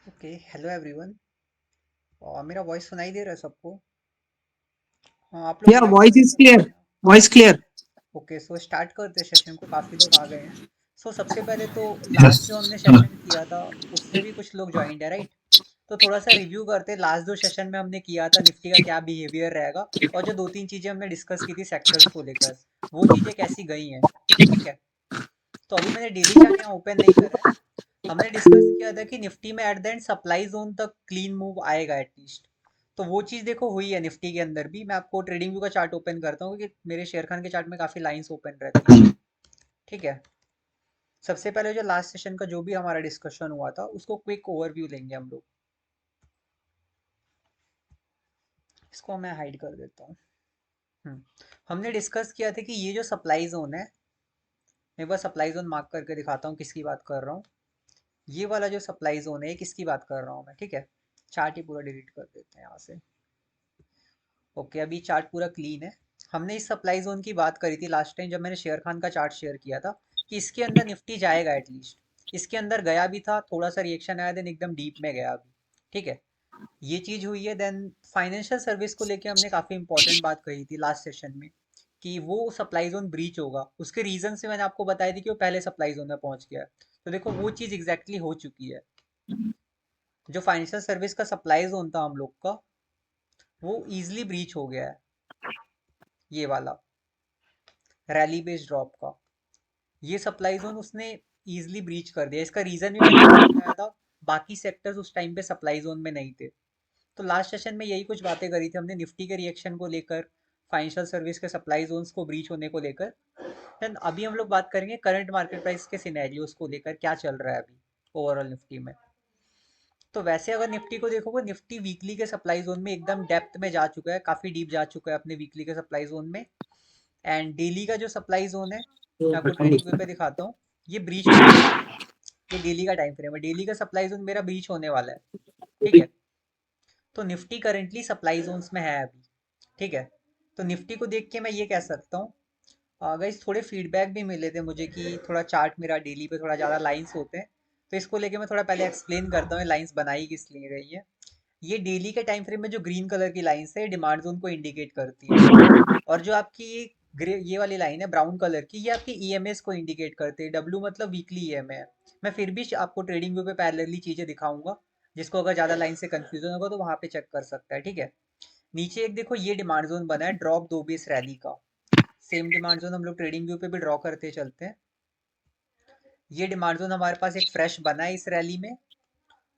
Okay, hello everyone. मेरा voice सुनाई दे रहा है सबको? हाँ, आप लोग Yeah, voice voice soon is सकते clear. हैं? Voice clear. Okay, so start करते हैं सेशन को। काफ़ी लोग आ गए हैं। सो सबसे पहले तो लास्ट जो हमने सेशन किया था उससे भी कुछ लोग ज्वाइंट है, राइट? तो थोड़ा सा रिव्यू करते हैं। लास्ट दो सेशन में हमने किया था निफ्टी का क्या बिहेवियर रहेगा, और जो दो तीन चीज़ें हमने डिस्कस की थी सेक्टर्स को लेकर, वो चीज़ें कैसी गई हैं। ठीक है। तो अभी मैंने डेली चार्ट यहाँ ओपन नहीं करा है। हमने डिस्कस किया था कि निफ्टी में at the end supply zone तक क्लीन मूव आएगा एटलीस्ट। तो वो चीज़ देखो हुई है निफ्टी के अंदर भी। मैं आपको ट्रेडिंग व्यू का चार्ट ओपन करता हूँ क्योंकि मेरे शेयर खान के चार्ट में काफ़ी लाइंस ओपन रहती हैं। ठीक है। सबसे पहले जो लास्ट सेशन का जो भी हमारा डिस्कशन हुआ था उसको क्विक ओवरव्यू लेंगे हम लोग। इसको मैं हाइड कर देता हूँ। हम्म, हमने डिस्कस किया था कि ये जो सप्लाई जोन है, मैं एक बार सप्लाई जोन मार्क करके दिखाता हूँ किसकी बात कर रहा हूँ। ये वाला जो सप्लाई जोन है ये किसकी बात कर रहा हूँ मैं, ठीक है। चार्ट ही पूरा डिलीट कर देते हैं यहाँ से। ओके, अभी चार्ट पूरा क्लीन है। हमने इस सप्लाई जोन की बात करी थी लास्ट टाइम जब मैंने शेयर खान का चार्ट शेयर किया था, कि इसके अंदर निफ्टी जाएगा एटलीस्ट। इसके अंदर गया भी था, थोड़ा सा रिएक्शन आया, देन एकदम डीप में गया अभी। ठीक है। ये चीज़ हुई है। देन फाइनेंशियल सर्विस को लेके हमने काफ़ी इंपॉर्टेंट बात कही थी लास्ट सेशन में, कि वो सप्लाई जोन ब्रीच होगा। उसके रीजन से मैंने आपको बताई थी कि वो पहले सप्लाई जोन में पहुंच गया है। तो देखो वो चीज़ एग्जैक्टली हो चुकी है। जो फाइनेंशियल सर्विस का सप्लाई जोन था हम लोग का, वो ईजिली ब्रीच हो गया है। ये वाला रैली बेस्ड ड्रॉप का, ये सप्लाई जोन उसने इजीली ब्रीच कर दिया। इसका रीजन भी मैंने आपको बताया था। बाकी सेक्टर्स उस टाइम पे सप्लाई जोन में नहीं थे। तो लास्ट सेशन में यही कुछ बातें करी थी हमने निफ्टी के रिएक्शन को लेकर, फाइनेंशियल सर्विस के सप्लाई जोन्स को ब्रीच होने को लेकर। देन अभी हम लोग बात करेंगे करंट मार्केट प्राइस के सिनेरियोज को लेकर, क्या चल रहा है अभी ओवरऑल निफ्टी में। तो वैसे अगर निफ्टी को देखोगे, निफ्टी वीकली के सप्लाई जोन में एकदम डेप्थ में जा चुका है, काफी डीप जा चुका है अपने वीकली के सप्लाई जोन में। एंड डेली का जो सप्लाई जोन है, मैं आपको ट्रेडिंग व्यू पे दिखाता हूँ, ये ब्रीच होने वाला है। ये डेली का टाइम फ्रेम है, डेली का सप्लाई जोन मेरा ब्रीच होने वाला है। ठीक है। तो निफ्टी करेंटली सप्लाई जोन्स में है अभी। ठीक है। तो निफ्टी को देख के मैं ये कह सकता हूँ, गाइस थोड़े फीडबैक भी मिले थे मुझे कि थोड़ा चार्ट मेरा डेली पे थोड़ा ज़्यादा लाइंस होते हैं। तो इसको लेके मैं थोड़ा पहले एक्सप्लेन करता हूँ लाइंस बनाई किस लिए गई है। ये डेली के टाइम फ्रेम में जो ग्रीन कलर की लाइंस है डिमांड जोन को इंडिकेट करती है। और जो आपकी ये ग्रे ये वाली लाइन है ब्राउन कलर की, ये आपकी ईएमएस को इंडिकेट करते हैं। डब्ल्यू मतलब वीकली ईएमए है। मैं फिर भी आपको ट्रेडिंग व्यू पे पैरेलली चीजें दिखाऊंगा, जिसको अगर ज्यादा लाइन से कंफ्यूजन होगा तो वहां पे चेक कर सकता है। ठीक है। नीचे एक देखो ये डिमांड जोन बना है ड्रॉप दो बेस रैली का। सेम डिमांड जोन हम लोग ट्रेडिंग व्यू पे भी ड्रॉ करते चलते हैं। ये डिमांड जोन हमारे पास एक फ्रेश बना है इस रैली में,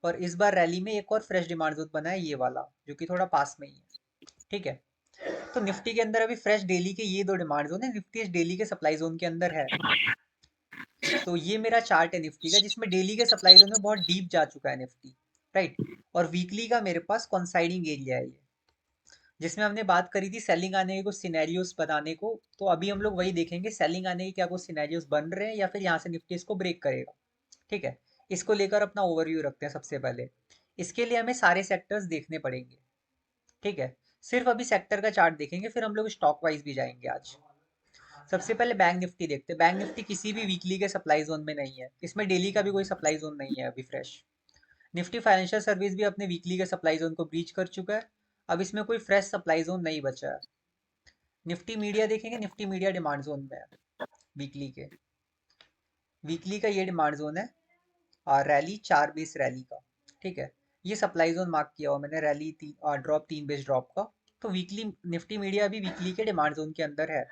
और इस बार रैली में एक और फ्रेश डिमांड जोन बना है ये वाला, जो कि थोड़ा पास में ही है। ठीक है। तो निफ्टी के अंदर अभी फ्रेश डेली के ये दो डिमांड जोन है, निफ्टी इस डेली के सप्लाई जोन के अंदर है। तो ये मेरा चार्ट है निफ्टी का, जिसमें डेली के सप्लाई जोन में बहुत डीप जा चुका है निफ्टी। राइट। और वीकली का मेरे पास कॉन्साइडिंग एरिया है ये, जिसमें हमने बात करी थी सेलिंग आने के कुछ सिनेरियोस बताने को। तो अभी हम लोग वही देखेंगे, सेलिंग आने के क्या कुछ सिनेरियोस बन रहे हैं या फिर यहाँ से निफ्टी इसको ब्रेक करेगा। ठीक है। इसको लेकर अपना ओवरव्यू रखते हैं सबसे पहले। इसके लिए हमें सारे सेक्टर्स देखने पड़ेंगे। ठीक है। सिर्फ अभी सेक्टर का चार्ट देखेंगे, फिर हम लोग स्टॉक वाइज भी जाएंगे आज। सबसे पहले बैंक निफ्टी देखते हैं। बैंक निफ्टी किसी भी वीकली के सप्लाई जोन में नहीं है, इसमें डेली का भी कोई सप्लाई जोन नहीं है अभी फ्रेश। निफ्टी फाइनेंशियल सर्विस भी अपने वीकली के सप्लाई जोन को ब्रीच कर चुका है। अब इसमें कोई फ्रेश सप्लाई जोन नहीं बचा है। निफ्टी मीडिया देखेंगे, निफ्टी मीडिया डिमांड जोन में है वीकली के। वीकली का ये डिमांड जोन है, और रैली चार बेस रैली का। ठीक है। ये सप्लाई जोन मार्क किया हुआ मैंने, रैली ड्रॉप तीन बेस ड्रॉप का। तो वीकली निफ्टी मीडिया भी वीकली के डिमांड जोन के अंदर है।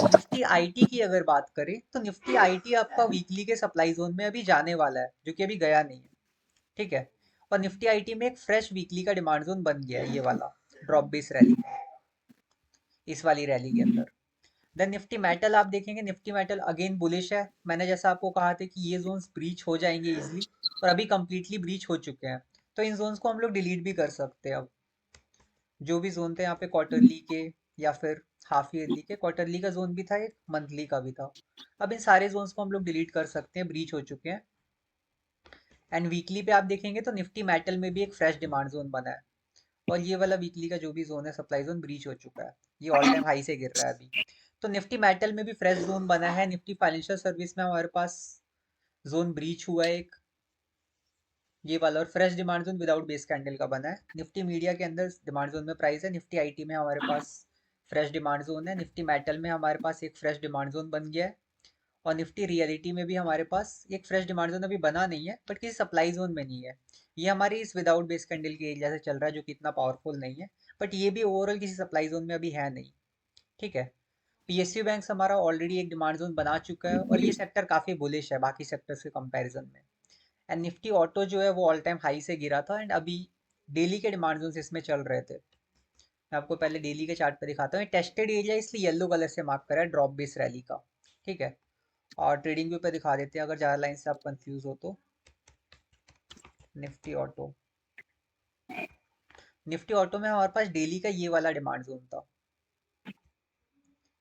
निफ्टी आईटी की अगर बात करें तो निफ्टी आईटी आपका वीकली के सप्लाई जोन में अभी जाने वाला है, जो कि अभी गया नहीं है। ठीक है। और निफ्टी आईटी में एक फ्रेश वीकली का डिमांड जोन बन गया है ये वाला, ड्रॉप बेस रैली, इस वाली रैली के अंदर। देन निफ्टी मेटल आप देखेंगे, निफ्टी मेटल अगेन बुलिश है। मैंने जैसा आपको कहा था कि ये जोन्स ब्रीच हो जाएंगे इजिली, और अभी कंप्लीटली ब्रीच हो चुके हैं। तो इन जोन्स को हम लोग डिलीट भी कर सकते हैं अब। जो भी जोन थे यहाँ पे क्वार्टरली के या फिर हाफ ईयरली के, क्वार्टरली का जोन भी था, एक मंथली का भी था। अब इन सारे जोन्स को हम लोग डिलीट कर सकते हैं, ब्रीच हो चुके हैं। एंड वीकली पे आप देखेंगे तो निफ्टी मेटल में भी एक फ्रेश डिमांड जोन बना है। और ये वाला वीकली का जो भी जोन है सप्लाई जोन ब्रीच हो चुका है, ये ऑल टाइम हाई से गिर रहा है अभी। तो निफ्टी मेटल में भी फ्रेश जोन बना है। निफ्टी फाइनेंशियल सर्विस में हमारे पास जोन ब्रीच हुआ है एक, ये वाला, और fresh demand zone without base candle का बना है। निफ्टी मीडिया के अंदर डिमांड जोन में प्राइस है, निफ्टी आईटी में हमारे पास फ्रेश डिमांड जोन है, निफ्टी मेटल में हमारे पास एक फ्रेश डिमांड जोन बन गया है, और निफ्टी रियलिटी में भी हमारे पास एक फ्रेश डिमांड जोन अभी बना नहीं है, बट किसी सप्लाई जोन में नहीं है। ये हमारी इस विदाउट बेस कैंडल के एरिया से चल रहा है, जो कि इतना पावरफुल नहीं है, बट ये भी ओवरऑल किसी सप्लाई जोन में अभी है नहीं। ठीक है। पीएसयू बैंक हमारा ऑलरेडी एक डिमांड जोन बना चुका है, और ये सेक्टर काफ़ी बुलिश है बाकी सेक्टर्स के कंपैरिजन में। एंड निफ्टी ऑटो जो है वो ऑल टाइम हाई से गिरा था, एंड अभी डेली के डिमांड जोन इसमें चल रहे थे। मैं आपको पहले डेली के चार्ट पे दिखाता हूँ। टेस्टेड एरिया इसलिए येलो कलर से मार्क करा है ड्रॉप बेस रैली का। ठीक है। और ट्रेडिंग व्यू पे दिखा देते हैं अगर ज़्यादा लाइन से आप कंफ्यूज हो तो। निफ्टी ऑटो, निफ्टी ऑटो में हमारे पास डेली का ये वाला डिमांड जोन था।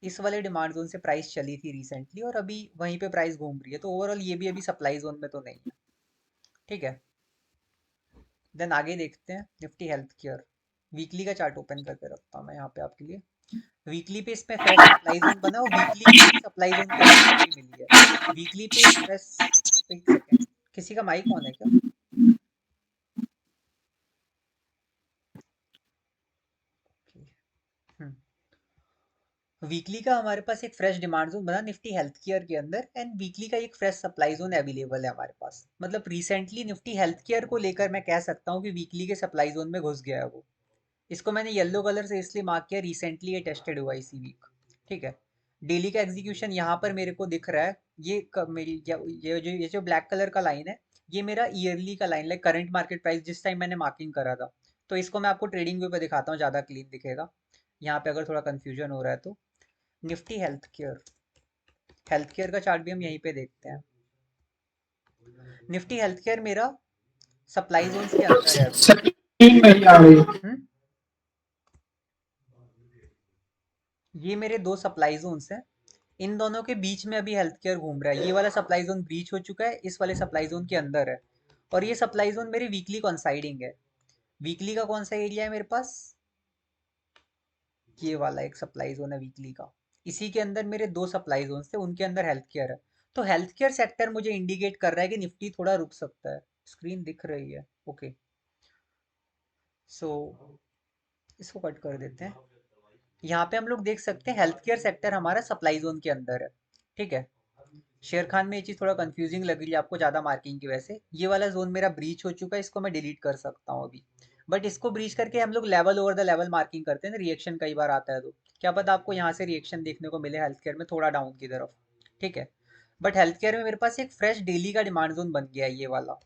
इस वाले डिमांड जोन से प्राइस चली थी रिसेंटली, और अभी वहीं पे प्राइस घूम रही है, तो ओवरऑल ये भी अभी सप्लाई जोन में तो नहीं है। ठीक है। देन आगे देखते हैं निफ्टी हेल्थ केयर। वीकली का चार्ट ओपन करके रखता हूँ मैं यहाँ पे आपके लिए। वीकली पे इसमें फ्रेश सप्लाई जोन बना, और वीकली की सप्लाई जोन की एंट्री मिली है। वीकली पे एक फ्रेश, एक सेकेंड, किसी का माइक ऑन है क्या? वीकली का हमारे पास एक फ्रेश डिमांड जोन बना निफ्टी हेल्थ केयर के अंदर, एंड वीकली का एक फ्रेश सप्लाई जोन अवेलेबल है हमारे पास। मतलब रिसेंटली निफ्टी हेल्थ केयर को लेकर मैं कह सकता हूँ कि वीकली के सप्लाई जोन में घुस गया है वो। इसको मैंने येलो कलर से इसलिए मार्क किया, रिसेंटली ये टेस्टेड हुआ इसी वीक। ठीक है। डेली का एग्जीक्यूशन यहाँ पर मेरे को दिख रहा है। मेरी ये जो ब्लैक कलर का लाइन है, ये मेरा ईयरली का line, like current market price जिस टाइम मैंने मार्किंग करा था। तो इसको मैं आपको ट्रेडिंग व्यू पे दिखाता हूँ, ज़्यादा क्लीन दिखेगा यहाँ पे अगर थोड़ा कन्फ्यूजन हो रहा है तो। Nifty health care, health care का चार्ट भी हम यहीं पे देखते हैं। निफ्टी हेल्थ केयर मेरा सप्लाई जोन्स के अंदर है अभी। स्क्रीन नहीं आ रही। ये मेरे दो सप्लाई जोन्स हैं, इन दोनों के बीच में अभी हेल्थ केयर घूम रहा है। ये वाला सप्लाई जोन ब्रीच हो चुका है, इस वाले सप्लाई जोन के अंदर है, और ये सप्लाई जोन मेरी वीकली कॉन्साइडिंग है। वीकली का कौन सा एरिया है मेरे पास? ये वाला एक सप्लाई जोन है वीकली का। इसी के अंदर मेरे दो सप्लाई जोन थे, उनके अंदर हेल्थ केयर है। तो हेल्थ केयर सेक्टर मुझे इंडिकेट कर रहा है कि निफ्टी थोड़ा रुक सकता है। स्क्रीन दिख रही है? ओके। सो इसको कट कर देते हैं। यहाँ पे हम लोग देख सकते हैं हेल्थ केयर सेक्टर हमारा सप्लाई जोन के अंदर है। ठीक है। शेर खान में ये चीज़ थोड़ा कंफ्यूजिंग लग रही है आपको ज़्यादा मार्किंग की वजह से। ये वाला जोन मेरा ब्रीच हो चुका है, इसको मैं डिलीट कर सकता हूँ अभी। बट इसको ब्रीच करके हम लोग level over the level marking करते हैं ना, रिएक्शन कई बार आता है तो क्या पता आपको यहाँ से रिएक्शन देखने को मिले हेल्थ केयर में थोड़ा डाउन की तरफ। ठीक है। बट हेल्थ केयर में मेरे पास एक फ्रेश डेली का डिमांड जोन बन गया है, ये वाला।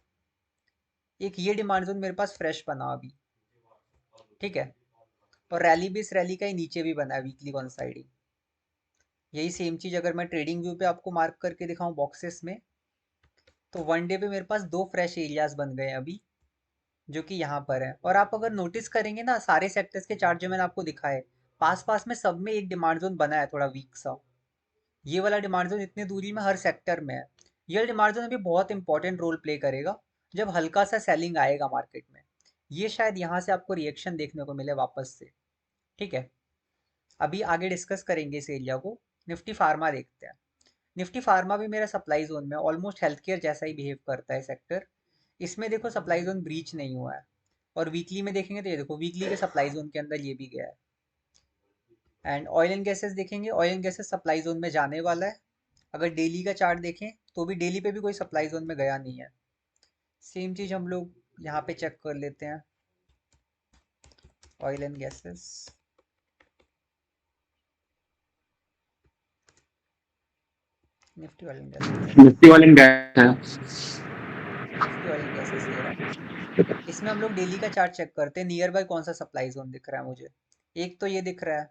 एक ये डिमांड जोन मेरे पास फ्रेश बना अभी। ठीक है। और रैली भी इस रैली का ही नीचे भी बना है वीकली कॉन्साइडिंग। यही सेम चीज़ अगर मैं ट्रेडिंग व्यू पे आपको मार्क करके दिखाऊं बॉक्सेस में, तो वन डे पे मेरे पास दो फ्रेश एरियाज बन गए हैं अभी, जो कि यहाँ पर है। और आप अगर नोटिस करेंगे ना, सारे सेक्टर्स के चार्ट जो मैंने आपको दिखाए, पास पास में सब में एक डिमांड जोन बना है थोड़ा वीक सा। ये वाला डिमांड जोन इतनी दूरी में हर सेक्टर में है। ये डिमांड जोन अभी बहुत इंपॉर्टेंट रोल प्ले करेगा जब हल्का सा सेलिंग आएगा मार्केट में। ये शायद यहाँ से आपको रिएक्शन देखने को मिले वापस से। ठीक है। अभी आगे डिस्कस करेंगे इस एरिया को। निफ्टी फार्मा देखते हैं। निफ्टी फार्मा भी मेरा सप्लाई जोन में, ऑलमोस्ट हेल्थ केयर जैसा ही बिहेव करता है सेक्टर। इसमें देखो सप्लाई जोन ब्रीच नहीं हुआ है, और वीकली में देखेंगे तो ये देखो वीकली के सप्लाई जोन के अंदर ये भी गया है। एंड ऑयल एंड गैसेस देखेंगे, oil and gases supply zone में जाने वाला है। अगर डेली का चार्ट देखें तो भी डेली पे भी कोई सप्लाई जोन में गया नहीं है। सेम चीज़ हम लोग यहाँ पे चेक कर लेते हैं। Oil and gases, Nifty oil and gases, Nifty वाले गए हैं। निफ्टी ऑयल एंड गैसेस ये रहा। इसमें हम लोग डेली का चार्ट चेक करते हैं, नियर बाय कौन सा सप्लाई जोन दिख रहा है मुझे। एक तो ये दिख रहा है,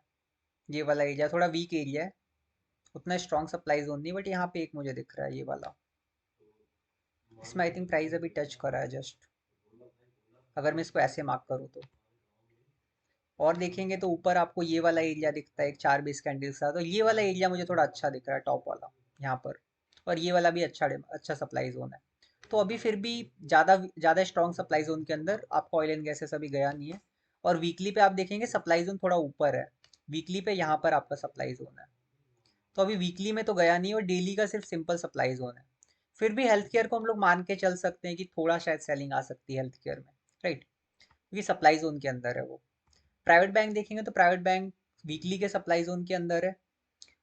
ये वाला एरिया थोड़ा वीक एरिया है, उतना स्ट्रॉन्ग सप्लाई जोन नहीं, बट यहाँ पे एक मुझे दिख रहा है ये वाला। इसमें आई थिंक प्राइस अभी टच करा है जस्ट, अगर मैं इसको ऐसे मार्क करूँ तो। और देखेंगे तो ऊपर आपको ये वाला एरिया दिखता है एक 4 बेस कैंडल का, तो ये वाला एरिया मुझे थोड़ा अच्छा दिख रहा है, टॉप वाला यहाँ पर। और ये वाला भी अच्छा अच्छा सप्लाई जोन है। तो अभी फिर भी ज़्यादा ज़्यादा स्ट्रॉन्ग सप्लाई जोन के अंदर आपका ऑयल एंड गैसेस अभी गया नहीं है। और वीकली पे आप देखेंगे सप्लाई जोन थोड़ा ऊपर है, वीकली पे यहाँ पर आपका सप्लाई जोन है। तो अभी वीकली में तो गया नहीं, और डेली का सिर्फ सिंपल सप्लाई जोन है। फिर भी हेल्थ केयर को हम लोग मान के चल सकते हैं कि थोड़ा शायद सेलिंग आ सकती है हेल्थ केयर में, राइट, क्योंकि सप्लाई जोन के अंदर है वो। प्राइवेट बैंक देखेंगे तो प्राइवेट बैंक वीकली के सप्लाई जोन के अंदर है,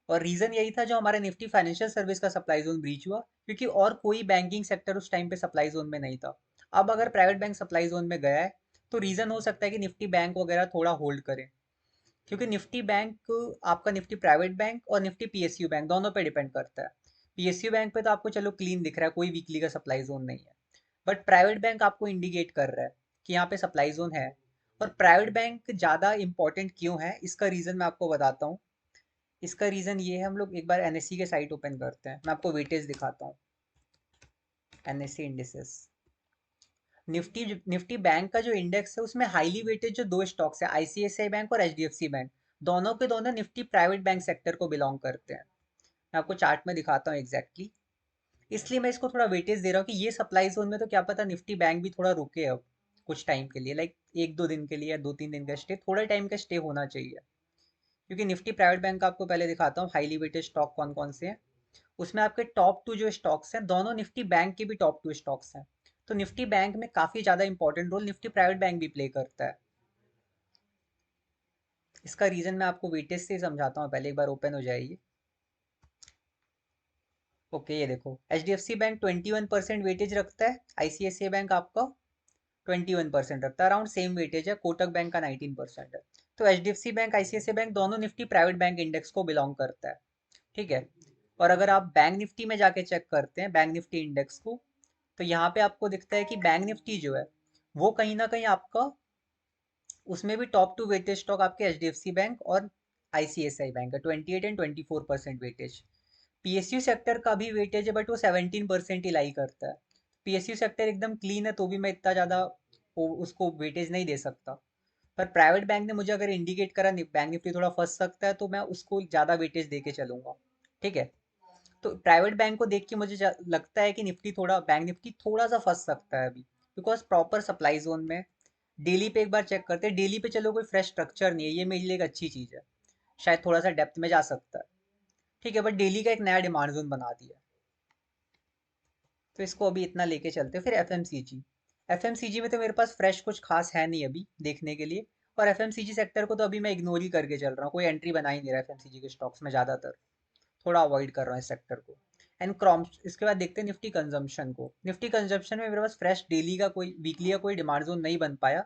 और रीजन यही था जो हमारे निफ्टी फाइनेंशियल सर्विस का सप्लाई जोन ब्रीच हुआ, क्योंकि और कोई बैंकिंग सेक्टर उस टाइम पे सप्लाई जोन में नहीं था। अब अगर प्राइवेट बैंक सप्लाई जोन में गया है तो रीजन हो सकता है कि निफ्टी बैंक वगैरह थोड़ा होल्ड करे, क्योंकि निफ्टी बैंक आपका निफ्टी प्राइवेट बैंक और निफ्टी पीएसयू बैंक दोनों पे डिपेंड करता है। पीएसयू बैंक पे तो आपको चलो क्लीन दिख रहा है, कोई वीकली का सप्लाई जोन नहीं है, बट प्राइवेट बैंक आपको इंडिकेट कर रहा है कि यहाँ पे सप्लाई जोन है। और प्राइवेट बैंक ज़्यादा इंपॉर्टेंट क्यों है इसका रीज़न मैं आपको बताता हूँ। इसका रीज़न ये है, हम लोग एक बार एनएससी के साइट ओपन करते हैं, मैं आपको वेटेज दिखाता हूँ। NSC indices, Nifty Nifty bank का जो इंडेक्स है उसमें हाईली वेटेड जो दो स्टॉक्स है, आईसीआईसीआई बैंक और एचडीएफसी बैंक, दोनों के दोनों निफ्टी प्राइवेट बैंक सेक्टर को बिलोंग करते हैं। मैं आपको चार्ट में दिखाता हूँ एग्जैक्टली, इसलिए मैं इसको थोड़ा वेटेज दे रहा हूँ कि ये सप्लाई जोन में तो क्या पता निफ्टी बैंक भी थोड़ा रुके अब कुछ टाइम के लिए, लाइक एक दो दिन के लिए या दो तीन दिन का स्टे, थोड़ा टाइम का स्टे होना चाहिए। क्योंकि निफ्टी प्राइवेट बैंक का आपको पहले दिखाता हूँ हाईली वेटेड स्टॉक कौन कौन से हैं। उसमें आपके टॉप टू जो स्टॉक्स हैं दोनों निफ्टी बैंक के भी टॉप टू स्टॉक्स हैं। तो निफ्टी बैंक में काफ़ी ज़्यादा important role Nifty private bank भी प्ले करता है। इसका रीज़न मैं आपको वेटेज से ही समझाता हूँ, पहले एक बार ओपन हो जाइए। ओके, ये देखो H D F C bank 21% weightage रखता है, आईसीआईसीआई बैंक आपका 21% रखता है, अराउंड सेम वेटेज है, कोटक बैंक का 19% है। तो H D F C bank ICICI bank दोनों निफ्टी प्राइवेट बैंक इंडेक्स को बिलोंग करता है, ठीक है। और अगर आप बैंक निफ्टी में जाके चेक करते हैं बैंक निफ्टी इंडेक्स को, तो यहाँ पे आपको दिखता है कि बैंक निफ्टी जो है वो कहीं ना कहीं आपका उसमें भी टॉप टू वेटेज स्टॉक आपके H D F C bank और आईसीआईसीआई बैंक है, 28 एंड 24% वेटेज। पीएसयू सेक्टर का भी वेटेज है बट वो 17% ही लाई करता है। पीएसयू सेक्टर एकदम क्लीन है तो भी मैं इतना ज़्यादा उसको वेटेज नहीं दे सकता। पर प्राइवेट बैंक ने मुझे अगर इंडिकेट करा बैंक निफ्टी थोड़ा फंस सकता है तो मैं उसको ज़्यादा वेटेज दे के चलूंगा, ठीक है। तो प्राइवेट बैंक को देख के मुझे लगता है कि निफ्टी थोड़ा बैंक निफ्टी थोड़ा सा फंस सकता है अभी, बिकॉज प्रॉपर सप्लाई जोन में। डेली पे एक बार चेक करते हैं, डेली पे चलो कोई फ्रेश स्ट्रक्चर नहीं है, ये मेरे लिए एक अच्छी चीज़ है, शायद थोड़ा सा डेप्थ में जा सकता है, ठीक है, बट डेली का एक नया डिमांड जोन बना दिया। तो इसको अभी इतना लेके चलते हैं। फिर एफएमसीजी, एफएमसीजी में तो मेरे पास फ्रेश कुछ खास है नहीं अभी देखने के लिए, और एफएमसीजी सेक्टर को तो अभी मैं इग्नोर ही करके चल रहा हूँ, कोई एंट्री बना ही नहीं रहा एफएमसीजी के स्टॉक्स में, ज़्यादातर थोड़ा अवॉइड कर रहा हूँ इस सेक्टर को। एंड क्रॉम, इसके बाद देखते हैं निफ्टी कंजम्पशन को। निफ्टी कंजम्पशन में मेरे पास फ्रेश डेली का कोई वीकली का कोई डिमांड जोन नहीं बन पाया,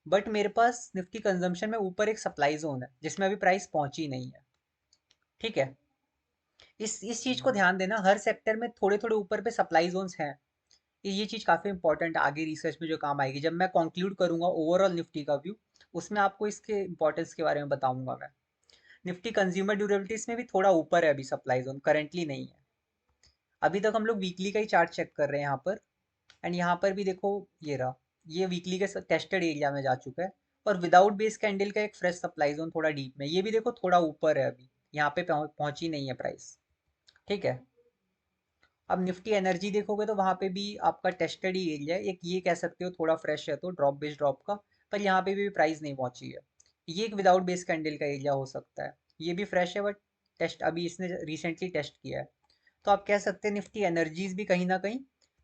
बट मेरे पास निफ्टी कंजम्पशन में ऊपर एक सप्लाई जोन है जिसमें अभी प्राइस पहुंची नहीं है, ठीक है। इस चीज को ध्यान देना, हर सेक्टर में थोड़े थोड़े ऊपर पे सप्लाई जोन्स हैं। ये चीज काफी इंपॉर्टेंट आगे रिसर्च में जो काम आएगी, जब मैं कंक्लूड करूंगा ओवरऑल निफ्टी का व्यू, उसमें आपको इसके इंपॉर्टेंस के बारे में बताऊंगा मैं। निफ्टी कंज्यूमर ड्यूरेबिलिटीज में भी थोड़ा ऊपर है अभी सप्लाई जोन, करंटली नहीं है। अभी तक हम लोग वीकली का ही चार्ट चेक कर रहे हैं यहाँ पर, एंड यहाँ पर भी देखो ये रहा, ये वीकली के टेस्टेड एरिया में जा चुका है। और विदाउट बेस कैंडल का एक फ्रेश सप्लाई जोन थोड़ा डीप में, ये भी देखो थोड़ा ऊपर है अभी, यहाँ पे पहुंची नहीं है प्राइस, ठीक है। अब निफ्टी एनर्जी देखोगे तो वहाँ पे भी आपका टेस्टेड ही एरिया है, एक ये कह सकते हो थोड़ा फ्रेश है तो ड्रॉप बेस ड्रॉप का, पर यहाँ पे भी प्राइस नहीं पहुंची है। ये एक विदाउट बेस कैंडल का एरिया हो सकता है, ये भी फ्रेश है बट टेस्ट अभी इसने रिसेंटली टेस्ट किया है। तो आप कह सकते हैं निफ्टी एनर्जीज भी कहीं ना कहीं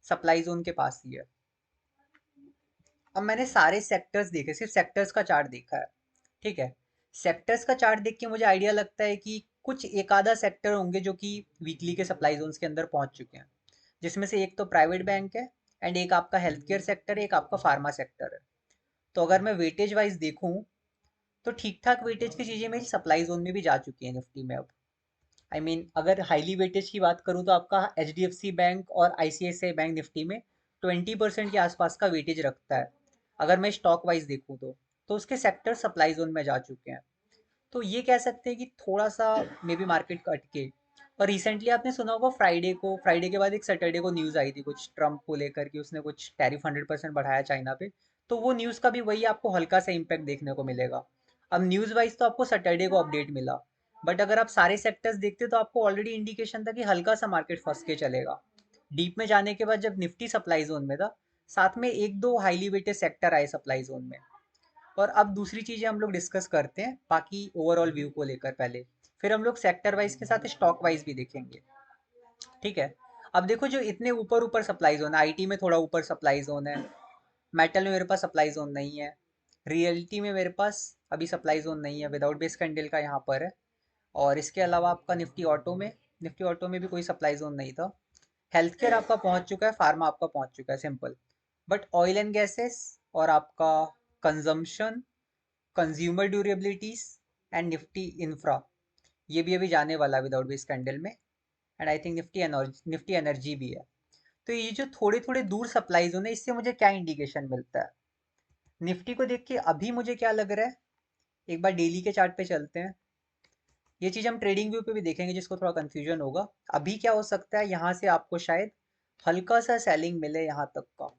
सप्लाई जोन के पास ही है। अब मैंने सारे सेक्टर्स देखे, सिर्फ सेक्टर्स का चार्ट देखा है, ठीक है। सेक्टर्स का चार्ट देख के मुझे आइडिया लगता है कि कुछ एक आधा सेक्टर होंगे जो कि वीकली के सप्लाई जोन्स के अंदर पहुंच चुके हैं, जिसमें से एक तो प्राइवेट बैंक है, एंड एक आपका हेल्थ केयर सेक्टर है, एक आपका फार्मा सेक्टर है। तो अगर मैं वेटेज वाइज देखूं तो ठीक ठाक वेटेज की चीज़ें मेरी सप्लाई जोन में भी जा चुकी है निफ्टी में अब। अगर हाईली वेटेज की बात करूँ तो आपका H D F C bank और आईसीआईसीआई बैंक निफ्टी में 20% के आसपास का वेटेज रखता है। अगर मैं स्टॉक वाइज देखूँ तो उसके सेक्टर सप्लाई जोन में जा चुके हैं। तो ये कह सकते हैं कि थोड़ा सा मे बी मार्केट का अटके। और रिसेंटली आपने सुना होगा फ्राइडे के बाद एक सैटरडे को न्यूज़ आई थी कुछ ट्रम्प को लेकर कि उसने कुछ टैरिफ 100% बढ़ाया चाइना पे। तो वो न्यूज़ का भी वही आपको हल्का सा इम्पैक्ट देखने को मिलेगा। अब न्यूज़ वाइज तो आपको सैटरडे को अपडेट मिला, बट अगर आप सारे सेक्टर्स देखते तो आपको ऑलरेडी इंडिकेशन था कि हल्का सा मार्केट फंस के चलेगा। डीप में जाने के बाद जब निफ्टी सप्लाई जोन में था, साथ में एक दो हाईली वेटेड सेक्टर आए सप्लाई जोन में। और अब दूसरी चीज़ें हम लोग डिस्कस करते हैं बाकी ओवरऑल व्यू को लेकर पहले, फिर हम लोग सेक्टर वाइज के साथ स्टॉक वाइज भी देखेंगे, ठीक है। अब देखो जो इतने ऊपर ऊपर सप्लाई जोन है, आईटी में थोड़ा ऊपर सप्लाई जोन है, मेटल में मेरे पास सप्लाई जोन नहीं है, रियलिटी में मेरे पास अभी सप्लाई जोन नहीं है, विदाउट बेस कैंडल का यहाँ पर है। और इसके अलावा आपका निफ्टी ऑटो में भी कोई सप्लाई जोन नहीं था। हेल्थ केयर आपका पहुंच चुका है, फार्मा आपका पहुंच चुका है, simple. But oil and gases और आपका consumption, consumer durabilities and Nifty infra, ये भी अभी जाने वाला है विदाउट बेस कैंडल में। And I think Nifty energy भी है। तो ये जो थोड़े थोड़े दूर सप्लाई जोन है, इससे मुझे क्या इंडिकेशन मिलता है? निफ्टी को देख के अभी मुझे क्या लग रहा है, एक बार डेली के चार्ट पे चलते हैं। ये चीज़ हम ट्रेडिंग व्यू पे भी देखेंगे, जिसको थोड़ा कंफ्यूजन होगा। अभी क्या हो सकता है, यहाँ से आपको शायद हल्का सा सेलिंग मिले यहाँ तक का।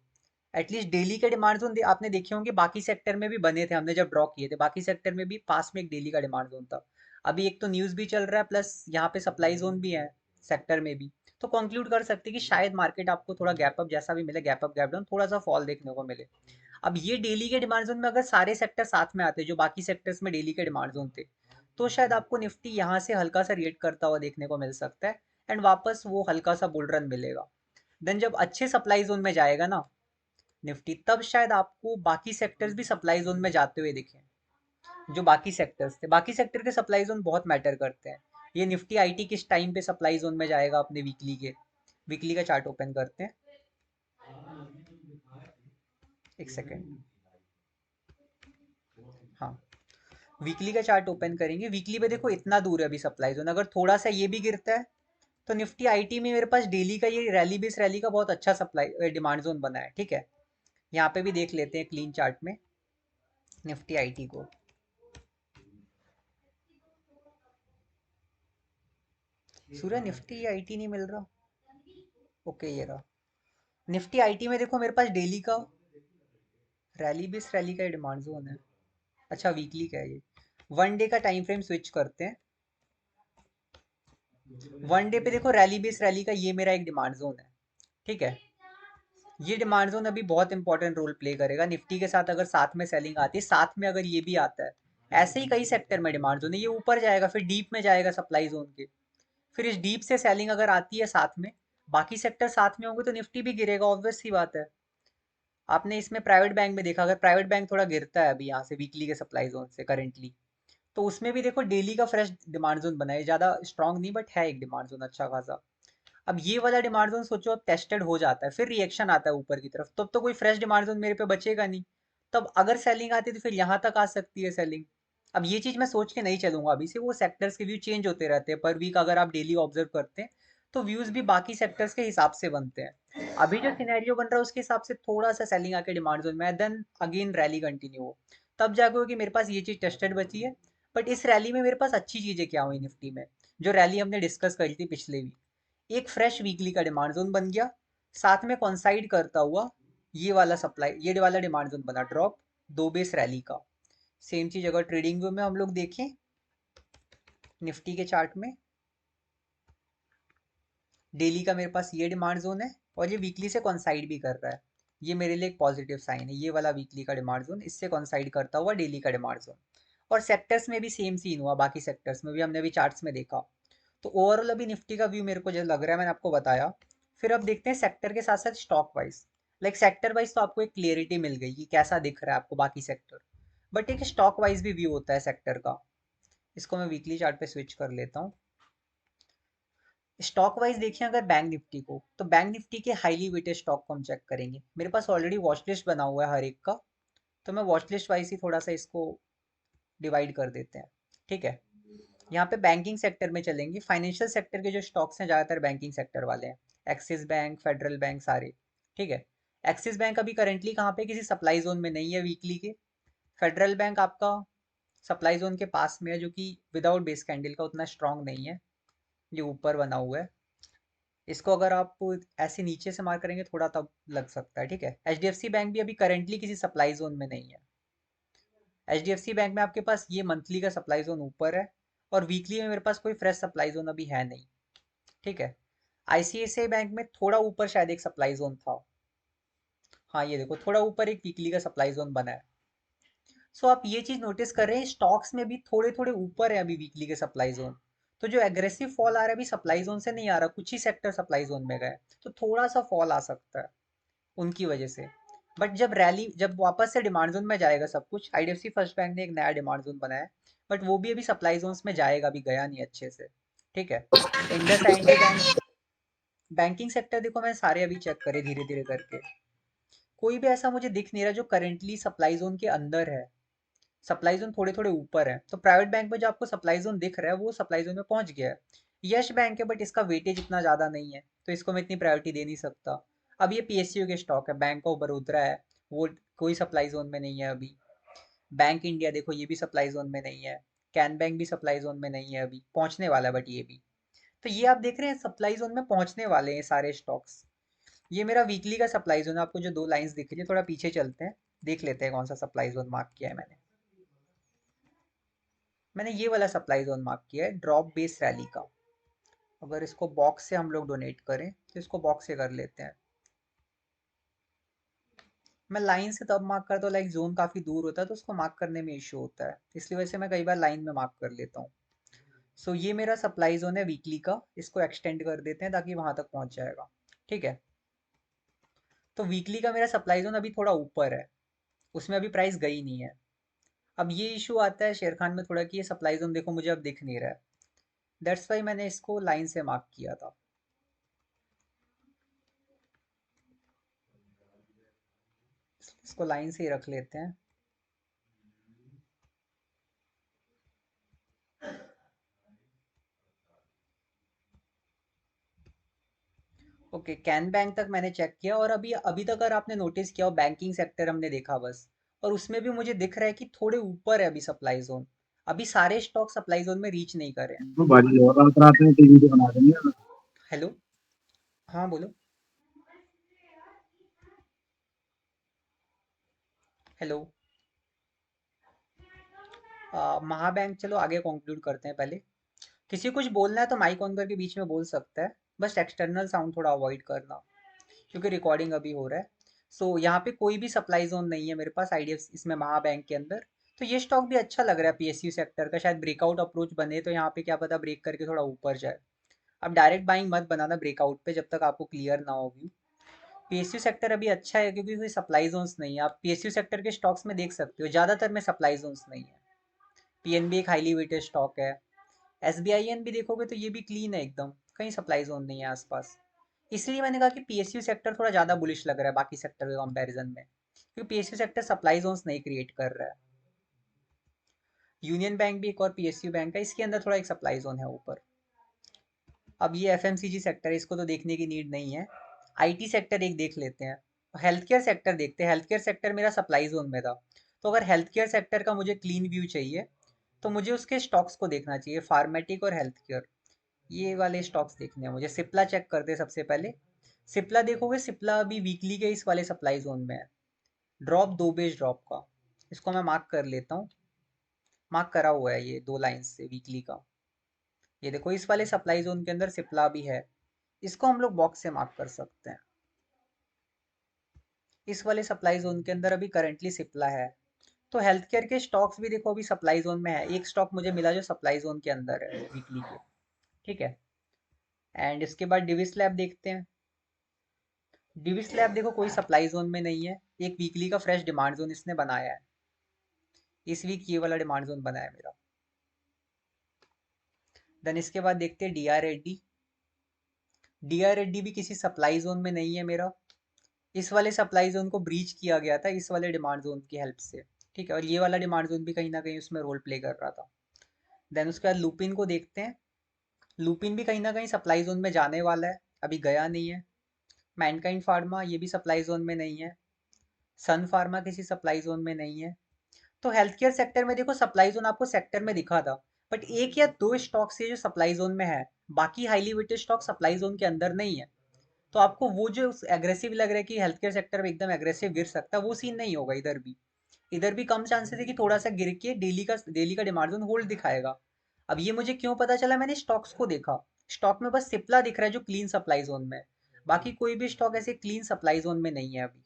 एटलीस्ट डेली के डिमांड जोन आपने देखे होंगे, बाकी सेक्टर में भी बने थे, हमने जब ड्रॉ किए थे बाकी सेक्टर में भी पास में एक डेली का डिमांड जोन था। अभी एक तो न्यूज़ भी चल रहा है, प्लस यहाँ पे सप्लाई जोन भी है सेक्टर में भी। तो कंक्लूड कर सकते हैं कि शायद मार्केट आपको थोड़ा गैप अप जैसा भी मिले, गैप अप गैप डाउन, थोड़ा सा फॉल देखने को मिले। अब ये डेली के डिमांड जोन में अगर सारे सेक्टर साथ में आते जो बाकी सेक्टर्स में डेली के डिमांड जोन थे, तो शायद आपको निफ्टी यहाँ से हल्का सा रिएक्ट करता हुआ देखने को मिल सकता है। एंड वापस वो हल्का सा बुल रन मिलेगा। देन जब अच्छे सप्लाई जोन में जाएगा ना निफ्टी, तब शायद आपको बाकी सेक्टर्स भी सप्लाई जोन में जाते हुए दिखें। जो बाकी सेक्टर्स थे, बाकी सेक्टर के सप्लाई जोन बहुत मैटर करते हैं। ये निफ्टी आईटी किस टाइम पे सप्लाई जोन में जाएगा, अपने वीकली का चार्ट ओपन करते हैं। एक सेकेंड। हाँ, वीकली का चार्ट ओपन करेंगे। वीकली पे देखो इतना दूर है अभी सप्लाई जोन, अगर थोड़ा सा ये भी गिरता है तो निफ्टी आईटी में मेरे पास डेली का ये रैली बेस रैली का बहुत अच्छा सप्लाई डिमांड जोन बना है, ठीक है। यहाँ पे भी देख लेते हैं क्लीन चार्ट में निफ्टी आईटी को। सूर्य निफ्टी आईटी नहीं मिल रहा। ओके, ये रहा निफ्टी आईटी में। देखो मेरे पास डेली का रैली बेस रैली का डिमांड जोन है। अच्छा, वीकली का है ये। वन डे का टाइम फ्रेम स्विच करते हैं। वन डे पे देखो रैली बेस रैली का ये मेरा एक डिमांड जोन है, ठीक है। ये डिमांड जोन अभी बहुत इंपॉर्टेंट रोल प्ले करेगा निफ्टी के साथ। अगर साथ में सेलिंग आती है, साथ में अगर ये भी आता है, ऐसे ही कई सेक्टर में डिमांड जोन है, ये ऊपर जाएगा फिर डीप में जाएगा सप्लाई जोन के। फिर इस डीप से सेलिंग अगर आती है साथ में, बाकी सेक्टर साथ में होंगे, तो निफ्टी भी गिरेगा, ऑब्वियस सी बात है। आपने इसमें प्राइवेट बैंक में देखा, अगर प्राइवेट बैंक थोड़ा गिरता है अभी यहाँ से वीकली के सप्लाई जोन से करेंटली, तो उसमें भी देखो डेली का फ्रेश डिमांड जोन बना है, ज़्यादा स्ट्रांग नहीं बट है एक डिमांड जोन अच्छा खासा। अब ये वाला डिमांड जोन सोचो अब टेस्टेड हो जाता है, फिर रिएक्शन आता है ऊपर की तरफ, तब तो कोई फ्रेश डिमांड जोन मेरे पे बचेगा नहीं। तब अगर सेलिंग आती है तो फिर यहाँ तक आ सकती है सेलिंग। अब ये चीज़ मैं सोच के नहीं चलूंगा अभी से, वो सेक्टर्स के व्यू चेंज होते रहते हैं पर वीक, अगर आप डेली ऑब्जर्व करते हैं तो व्यूज़ भी बाकी सेक्टर्स के हिसाब से बनते हैं। अभी जो सिनेरियो बन रहा है उसके हिसाब से थोड़ा सा सेलिंग आके डिमांड जोन में, देन अगेन रैली कंटिन्यू हो, तब जाके होगी मेरे पास ये चीज़ टेस्टेड बची है। बट इस रैली में मेरे पास अच्छी चीज़ें क्या हुई निफ्टी में, जो रैली हमने डिस्कस करी थी पिछले वीक, एक फ्रेश वीकली का डिमांड जोन बन गया, साथ में कॉन्साइड करता हुआ ये वाला सप्लाई, ये वाला डिमांड जोन बना ड्रॉप, दो बेस रैली का। सेम चीज अगर ट्रेडिंग व्यू में हम लोग देखें निफ्टी के चार्ट में, डेली का मेरे पास ये डिमांड जोन है और ये वीकली से कॉन्साइड भी कर रहा है। ये मेरे लिए एक पॉजिटिव साइन है, ये वाला वीकली का डिमांड जोन इससे कॉन्साइड करता हुआ डेली का डिमांड जोन। और सेक्टर्स में भी सेम सीन हुआ, बाकी सेक्टर्स में भी हमने अभी चार्ट्स में देखा। तो ओवरऑल अभी निफ्टी का व्यू मेरे को जो लग रहा है मैंने आपको बताया। फिर अब देखते हैं सेक्टर के साथ साथ stock wise. Like sector wise तो आपको एक क्लियरिटी मिल गई कि कैसा दिख रहा है आपको बाकी सेक्टर, बट एक स्टॉक वाइज भी व्यू होता है सेक्टर का। इसको मैं वीकली चार्ट पे स्विच कर लेता हूँ। स्टॉक वाइज देखें अगर बैंक निफ्टी को, तो बैंक निफ्टी के हाईली वेटेड स्टॉक को हम चेक करेंगे। मेरे पास ऑलरेडी वॉच लिस्ट बना हुआ है हर एक का, तो मैं वॉच लिस्ट वाइज ही थोड़ा सा इसको डिवाइड कर देते हैं, ठीक है। यहाँ पे बैंकिंग सेक्टर में चलेंगे। फाइनेंशियल सेक्टर के जो स्टॉक्स हैं ज़्यादातर बैंकिंग सेक्टर वाले हैं, एक्सिस बैंक, फेडरल बैंक, सारे, ठीक है। एक्सिस बैंक अभी करेंटली कहाँ पे, किसी सप्लाई जोन में नहीं है वीकली के। फेडरल बैंक आपका सप्लाई जोन के पास में है, जो कि विदाउट बेस कैंडल का उतना स्ट्रांग नहीं है, ये ऊपर बना हुआ है। इसको अगर आप ऐसे नीचे से मार करेंगे थोड़ा तब लग सकता है, ठीक है। H D F C bank भी अभी करेंटली किसी सप्लाई जोन में नहीं है। H D F C bank में आपके पास ये मंथली का सप्लाई जोन ऊपर है, और वीकली में मेरे पास कोई फ्रेश सप्लाई जोन अभी है नहीं, ठीक है। आईसीआईसीआई बैंक में थोड़ा ऊपर शायद एक सप्लाई जोन था। हाँ, ये देखो थोड़ा ऊपर एक वीकली का सप्लाई जोन बना है। सो आप ये चीज नोटिस कर रहे हैं, स्टॉक्स में भी थोड़े थोड़े ऊपर है अभी वीकली के सप्लाई जोन। तो जो एग्रेसिव फॉल आ रहा है अभी सप्लाई जोन से नहीं आ रहा, कुछ ही सेक्टर सप्लाई जोन में गए, तो थोड़ा सा फॉल आ सकता है उनकी वजह से। बट जब वापस से डिमांड जोन में जाएगा सब कुछ, आईडीएफसी फर्स्ट बैंक ने एक नया डिमांड जोन बनाया है, बट वो भी अभी सप्लाई जोन्स में जाएगा, अभी गया नहीं अच्छे से। ठीक है। Indus IND bank, banking sector देखो मैं सारे अभी चेक करे धीरे धीरे करके, कोई भी ऐसा मुझे दिख नहीं रहा जो करेंटली सप्लाई जोन के अंदर है। सप्लाई जोन थोड़े थोड़े ऊपर है, तो प्राइवेट बैंक में जो आपको सप्लाई जोन दिख रहा है वो सप्लाई जोन में पहुंच गया है। यश बैंक है बट इसका वेटेज इतना ज़्यादा नहीं है, तो इसको मैं इतनी प्रायोरिटी दे नहीं सकता। अब ये पीएसयू के स्टॉक है, बैंक ऑफ बड़ोदरा है, वो कोई सप्लाई जोन में नहीं है अभी। बैंक इंडिया देखो ये भी सप्लाई जोन में नहीं है। कैन बैंक भी सप्लाई जोन में नहीं है, अभी पहुंचने वाला है बट ये भी। तो ये आप देख रहे हैं सप्लाई जोन में पहुंचने वाले हैं सारे स्टॉक्स। ये मेरा वीकली का सप्लाई जोन है, आपको जो दो लाइंस दिख रही है, थोड़ा पीछे चलते हैं, देख लेते हैं कौन सा सप्लाई जोन मार्क किया है मैंने। मैंने ये वाला सप्लाई जोन मार्क किया है, ड्रॉप बेस रैली का। अगर इसको बॉक्स से हम लोग डोनेट करें तो इसको बॉक्स से कर लेते हैं। मैं लाइन से तब मार्क करता हूँ, लाइक जोन काफ़ी दूर होता है तो उसको मार्क करने में इशू होता है, इसलिए वजह से मैं कई बार लाइन में मार्क कर लेता हूँ। सो ये मेरा सप्लाई जोन है वीकली का, इसको एक्सटेंड कर देते हैं ताकि वहां तक पहुंच जाएगा। ठीक है। तो वीकली का मेरा सप्लाई जोन अभी थोड़ा ऊपर है, उसमें अभी प्राइस गई नहीं है। अब ये इशू आता है शेर खान में थोड़ा कि ये सप्लाई जोन देखो मुझे अब दिख नहीं रहा है, दैट्स वाई मैंने इसको लाइन से मार्क किया था। इसको लाइन से ही रख लेते हैं। ओके, कैन बैंक तक मैंने चेक किया, और अभी अभी तक अगर आपने नोटिस किया हो बैंकिंग सेक्टर हमने देखा बस, और उसमें भी मुझे दिख रहा है कि थोड़े ऊपर है अभी सप्लाई जोन। अभी सारे स्टॉक सप्लाई जोन में रीच नहीं कर रहे हैं। तो भारी और रात रात में टीवी तो बना देंगे। हेलो। हाँ बोलो। हेलो। महाबैंक, चलो आगे कंक्लूड करते हैं पहले। किसी को कुछ बोलना है तो माइक ऑन करके बीच में बोल सकता है, बस एक्सटर्नल साउंड थोड़ा अवॉइड करना, क्योंकि रिकॉर्डिंग अभी हो रहा है। सो यहाँ पे कोई भी सप्लाई जोन नहीं है मेरे पास आईडीएफ इसमें महाबैंक के अंदर। तो ये स्टॉक भी अच्छा लग रहा है, पीएसयू सेक्टर का, शायद ब्रेकआउट अप्रोच बने तो यहाँ पे क्या पता ब्रेक करके थोड़ा ऊपर जाए। अब डायरेक्ट बाइंग मत बनाना ब्रेकआउट पे जब तक आपको क्लियर ना हो व्यू। पीएसयू सेक्टर अभी अच्छा है क्योंकि कोई सप्लाई जोन्स नहीं है, आप पीएसयू सेक्टर के स्टॉक्स में देख सकते हो ज़्यादातर में सप्लाई जोन्स नहीं है। पीएनबी एक हाईली वेटेड स्टॉक है। एसबीआईएन भी देखोगे तो ये भी क्लीन है एकदम, कहीं सप्लाई जोन नहीं है आसपास। इसलिए मैंने कहा कि पीएसयू सेक्टर थोड़ा ज़्यादा बुलिश लग रहा है बाकी सेक्टर के कंपैरिजन में, क्योंकि पीएसयू सेक्टर सप्लाई जोन्स नहीं क्रिएट कर रहा है। यूनियन बैंक भी एक और पीएसयू बैंक है, इसके अंदर थोड़ा एक सप्लाई जोन है ऊपर। अब ये एफएमसीजी सेक्टर है, इसको तो देखने की नीड नहीं है। आईटी सेक्टर एक देख लेते हैं। हेल्थ केयर सेक्टर देखते हैं, हेल्थ केयर सेक्टर मेरा सप्लाई जोन में था, तो अगर हेल्थ केयर सेक्टर का मुझे क्लीन व्यू चाहिए तो मुझे उसके स्टॉक्स को देखना चाहिए, फार्मेटिक और हेल्थ केयर, ये वाले स्टॉक्स देखने हैं मुझे। सिप्ला चेक करते हैं सबसे पहले। सिप्ला देखोगे, सिप्ला अभी वीकली के इस वाले सप्लाई जोन में है, ड्रॉप दो बेस ड्रॉप का। इसको मैं मार्क कर लेता हूँ, मार्क करा हुआ है ये दो लाइन से वीकली का। ये देखो इस वाले सप्लाई जोन के अंदर सिप्ला भी है, इसको हम लोग बॉक्स से मार्क कर सकते हैं। इस वाले सप्लाई जोन के अंदर अभी करंटली सिप्ला है। तो हेल्थ केयर के स्टॉक्स भी देखो अभी सप्लाई जोन में है, एक स्टॉक मुझे मिला जो सप्लाई जोन के अंदर है वीकली के। ठीक है। एंड इसके बाद डिविस लैब देखते हैं। डिविस लैब देखो कोई सप्लाई जोन में नहीं है, एक वीकली का फ्रेश डिमांड जोन इसने बनाया है, इस वीक ये वाला डिमांड जोन बना है मेरा। देन इसके बाद देखते हैं डीआर रेड्डी। डीआर रेड्डी भी किसी सप्लाई जोन में नहीं है मेरा, इस वाले सप्लाई जोन को ब्रीच किया गया था इस वाले डिमांड जोन की हेल्प से। ठीक है, और ये वाला डिमांड जोन भी कहीं ना कहीं उसमें रोल प्ले कर रहा था। देन उसके बाद लुपिन को देखते हैं। लुपिन भी कहीं ना कहीं सप्लाई जोन में जाने वाला है, अभी गया नहीं है। मैनकाइंड फार्मा ये भी सप्लाई जोन में नहीं है। सन फार्मा किसी सप्लाई जोन में नहीं है। तो हेल्थ केयर सेक्टर में देखो सप्लाई जोन आपको सेक्टर में दिखा था, बट एक या दो स्टॉक्स है जो सप्लाई जोन में है, बाकी highly weighted stock supply zone के अंदर नहीं है। तो आपको वो जो एग्रेसिव लग रहा है कि हेल्थ केयर सेक्टर में एकदम एग्रेसिव गिर सकता है, वो सीन नहीं होगा इधर भी। इधर भी कम चांसेस है कि थोड़ा सा गिर के डेली का डिमांड जोन होल्ड दिखाएगा। अब ये मुझे क्यों पता चला, मैंने स्टॉक्स को देखा, स्टॉक में बस सिप्ला दिख रहा है जो क्लीन सप्लाई जोन में है, बाकी कोई भी स्टॉक ऐसे क्लीन सप्लाई जोन में नहीं है अभी।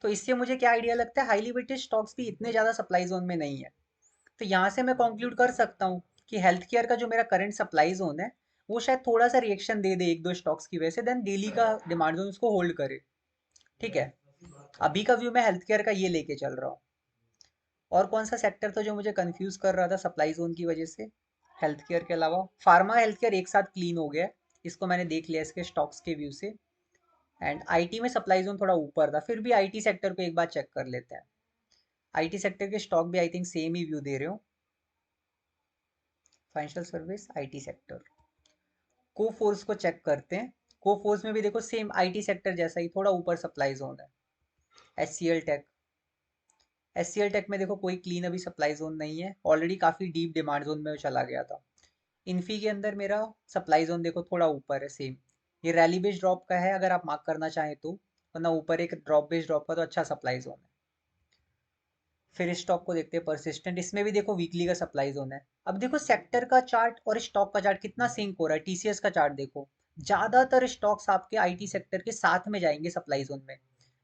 तो इससे मुझे क्या आइडिया लगता है, हाईली वेटेड स्टॉक्स भी इतने ज़्यादा सप्लाई जोन में नहीं है। तो यहाँ से मैं कंक्लूड कर सकता हूँ कि हेल्थ केयर का जो मेरा करंट सप्लाई जोन है वो शायद थोड़ा सा रिएक्शन दे दे एक दो स्टॉक्स की वजह से, देन डेली का डिमांड जोन उसको होल्ड करे। ठीक है, अभी का व्यू मैं हेल्थ केयर का ये लेके चल रहा हूँ। और कौन सा सेक्टर था जो मुझे कंफ्यूज कर रहा था सप्लाई जोन की वजह से? हेल्थ केयर के अलावा फार्मा हेल्थ केयर एक साथ क्लीन हो गया, इसको मैंने देख लिया इसके स्टॉक्स के व्यू से। एंड आईटी में सप्लाई जोन थोड़ा ऊपर था, फिर भी आईटी सेक्टर को एक बार चेक कर लेते हैं। आईटी सेक्टर के स्टॉक भी आई थिंक सेम ही व्यू दे रहे हो। Financial service, IT sector, Coforge को चेक करते हैं। कोफोर्स में भी देखो सेम आईटी सेक्टर जैसा ही थोड़ा ऊपर सप्लाई जोन है। एचसीएल टेक, एचसीएल टेक में देखो कोई क्लीन अभी सप्लाई जोन नहीं है, ऑलरेडी काफी डीप डिमांड जोन में चला गया था। इन्फी के अंदर मेरा सप्लाई जोन देखो थोड़ा ऊपर है सेम, ये रैली बेस्ड ड्रॉप का है अगर आप मार्क करना चाहें तो, वरना ऊपर एक ड्रॉप बेस्ड ड्रॉप का तो अच्छा सप्लाई जोन है। फिर स्टॉक को देखते हैं परसिस्टेंट, इसमें भी देखो वीकली का सप्लाई जोन है। अब देखो सेक्टर का चार्ट और स्टॉक का चार्ट कितना सिंक हो रहा है, टीसीएस का चार्ट देखो, ज्यादातर स्टॉक्स आपके आईटी सेक्टर के साथ में जाएंगे सप्लाई जोन में।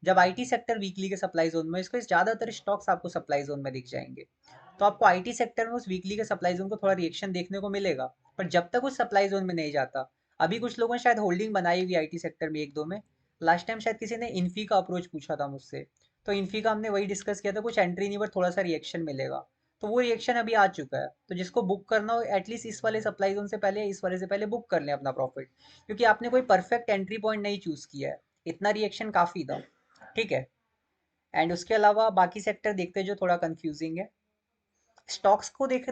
जब आईटी सेक्टर वीकली के सप्लाई जोन में, इसको ज्यादातर स्टॉक्स आपको सप्लाई जोन में दिख जाएंगे। तो आपको आईटी सेक्टर में उस वीकली के सप्लाई जोन को थोड़ा रिएक्शन देखने को मिलेगा, पर जब तक उस सप्लाई जोन में नहीं जाता, अभी कुछ लोगों ने शायद होल्डिंग बनाई हुई आईटी सेक्टर में एक दो में। लास्ट टाइम शायद किसी ने इन्फी का अप्रोच पूछा था मुझसे, तो इन्फी का हमने वही डिस्कस किया था, कुछ एंट्री नहीं बट थोड़ा सा रिएक्शन मिलेगा। तो वो रिएक्शन अभी आ चुका है, तो जिसको बुक करना हो एटलीस्ट इस वाले सप्लाई जोन से पहले, इस वाले से पहले बुक कर लें अपना प्रॉफिट, क्योंकि आपने कोई परफेक्ट एंट्री पॉइंट नहीं चूज किया है, इतना रिएक्शन काफी था। ठीक है, एंड उसके अलावा बाकी सेक्टर देखते हैं जो थोड़ा कंफ्यूजिंग है। स्टॉक्स को देख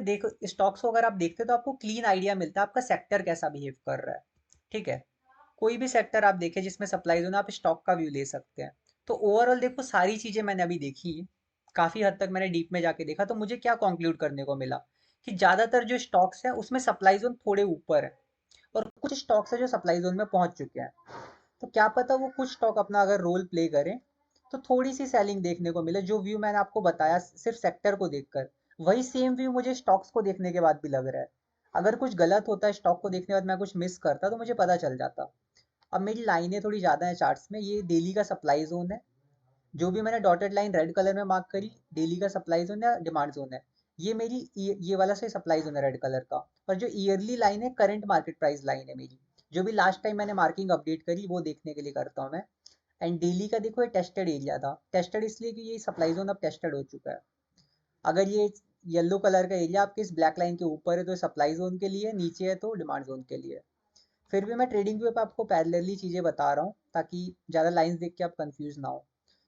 स्टॉक्स को अगर आप देखते हैं तो आपको क्लीन आइडिया मिलता है आपका सेक्टर कैसा बिहेव कर रहा है। ठीक है, कोई भी सेक्टर आप देखें जिसमें सप्लाई जोन, आप स्टॉक का व्यू ले सकते हैं। तो ओवरऑल देखो सारी चीजें मैंने अभी देखी, काफी हद तक मैंने डीप में जाके देखा, तो मुझे क्या कंक्लूड करने को मिला कि ज्यादातर जो स्टॉक्स हैं उसमें सप्लाई जोन थोड़े ऊपर है, और कुछ स्टॉक्स है जो सप्लाई जोन में पहुंच चुके हैं। तो क्या पता वो कुछ स्टॉक अपना अगर रोल प्ले करें तो थोड़ी सी सेलिंग देखने को मिले। जो व्यू मैंने आपको बताया सिर्फ सेक्टर को देखकर, वही सेम व्यू मुझे स्टॉक्स को देखने के बाद भी लग रहा है। अगर कुछ गलत होता है स्टॉक को देखने के बाद, मैं कुछ मिस करता तो मुझे पता चल जाता। अब मेरी लाइनें थोड़ी ज़्यादा हैं चार्ट्स में, ये डेली का सप्लाई जोन है, जो भी मैंने डॉटेड लाइन रेड कलर में मार्क करी डेली का सप्लाई जोन या डिमांड जोन है। ये मेरी ये वाला से सप्लाई जोन है रेड कलर का। और जो ईयरली लाइन है करंट मार्केट प्राइस लाइन है मेरी, जो भी लास्ट टाइम मैंने मार्किंग अपडेट करी वो देखने के लिए करता हूँ मैं। एंड डेली का देखो ये टेस्टेड एरिया था, टेस्टेड इसलिए कि ये सप्लाई जोन अब टेस्टेड हो चुका है। अगर ये येलो कलर का एरिया आपके इस ब्लैक लाइन के ऊपर है तो सप्लाई जोन के लिए, नीचे है तो डिमांड जोन के लिए। फिर भी मैं ट्रेडिंग व्यू पे आपको पैरेलली चीज़ें बता रहा हूँ ताकि ज़्यादा लाइंस देख के आप कंफ्यूज ना हो।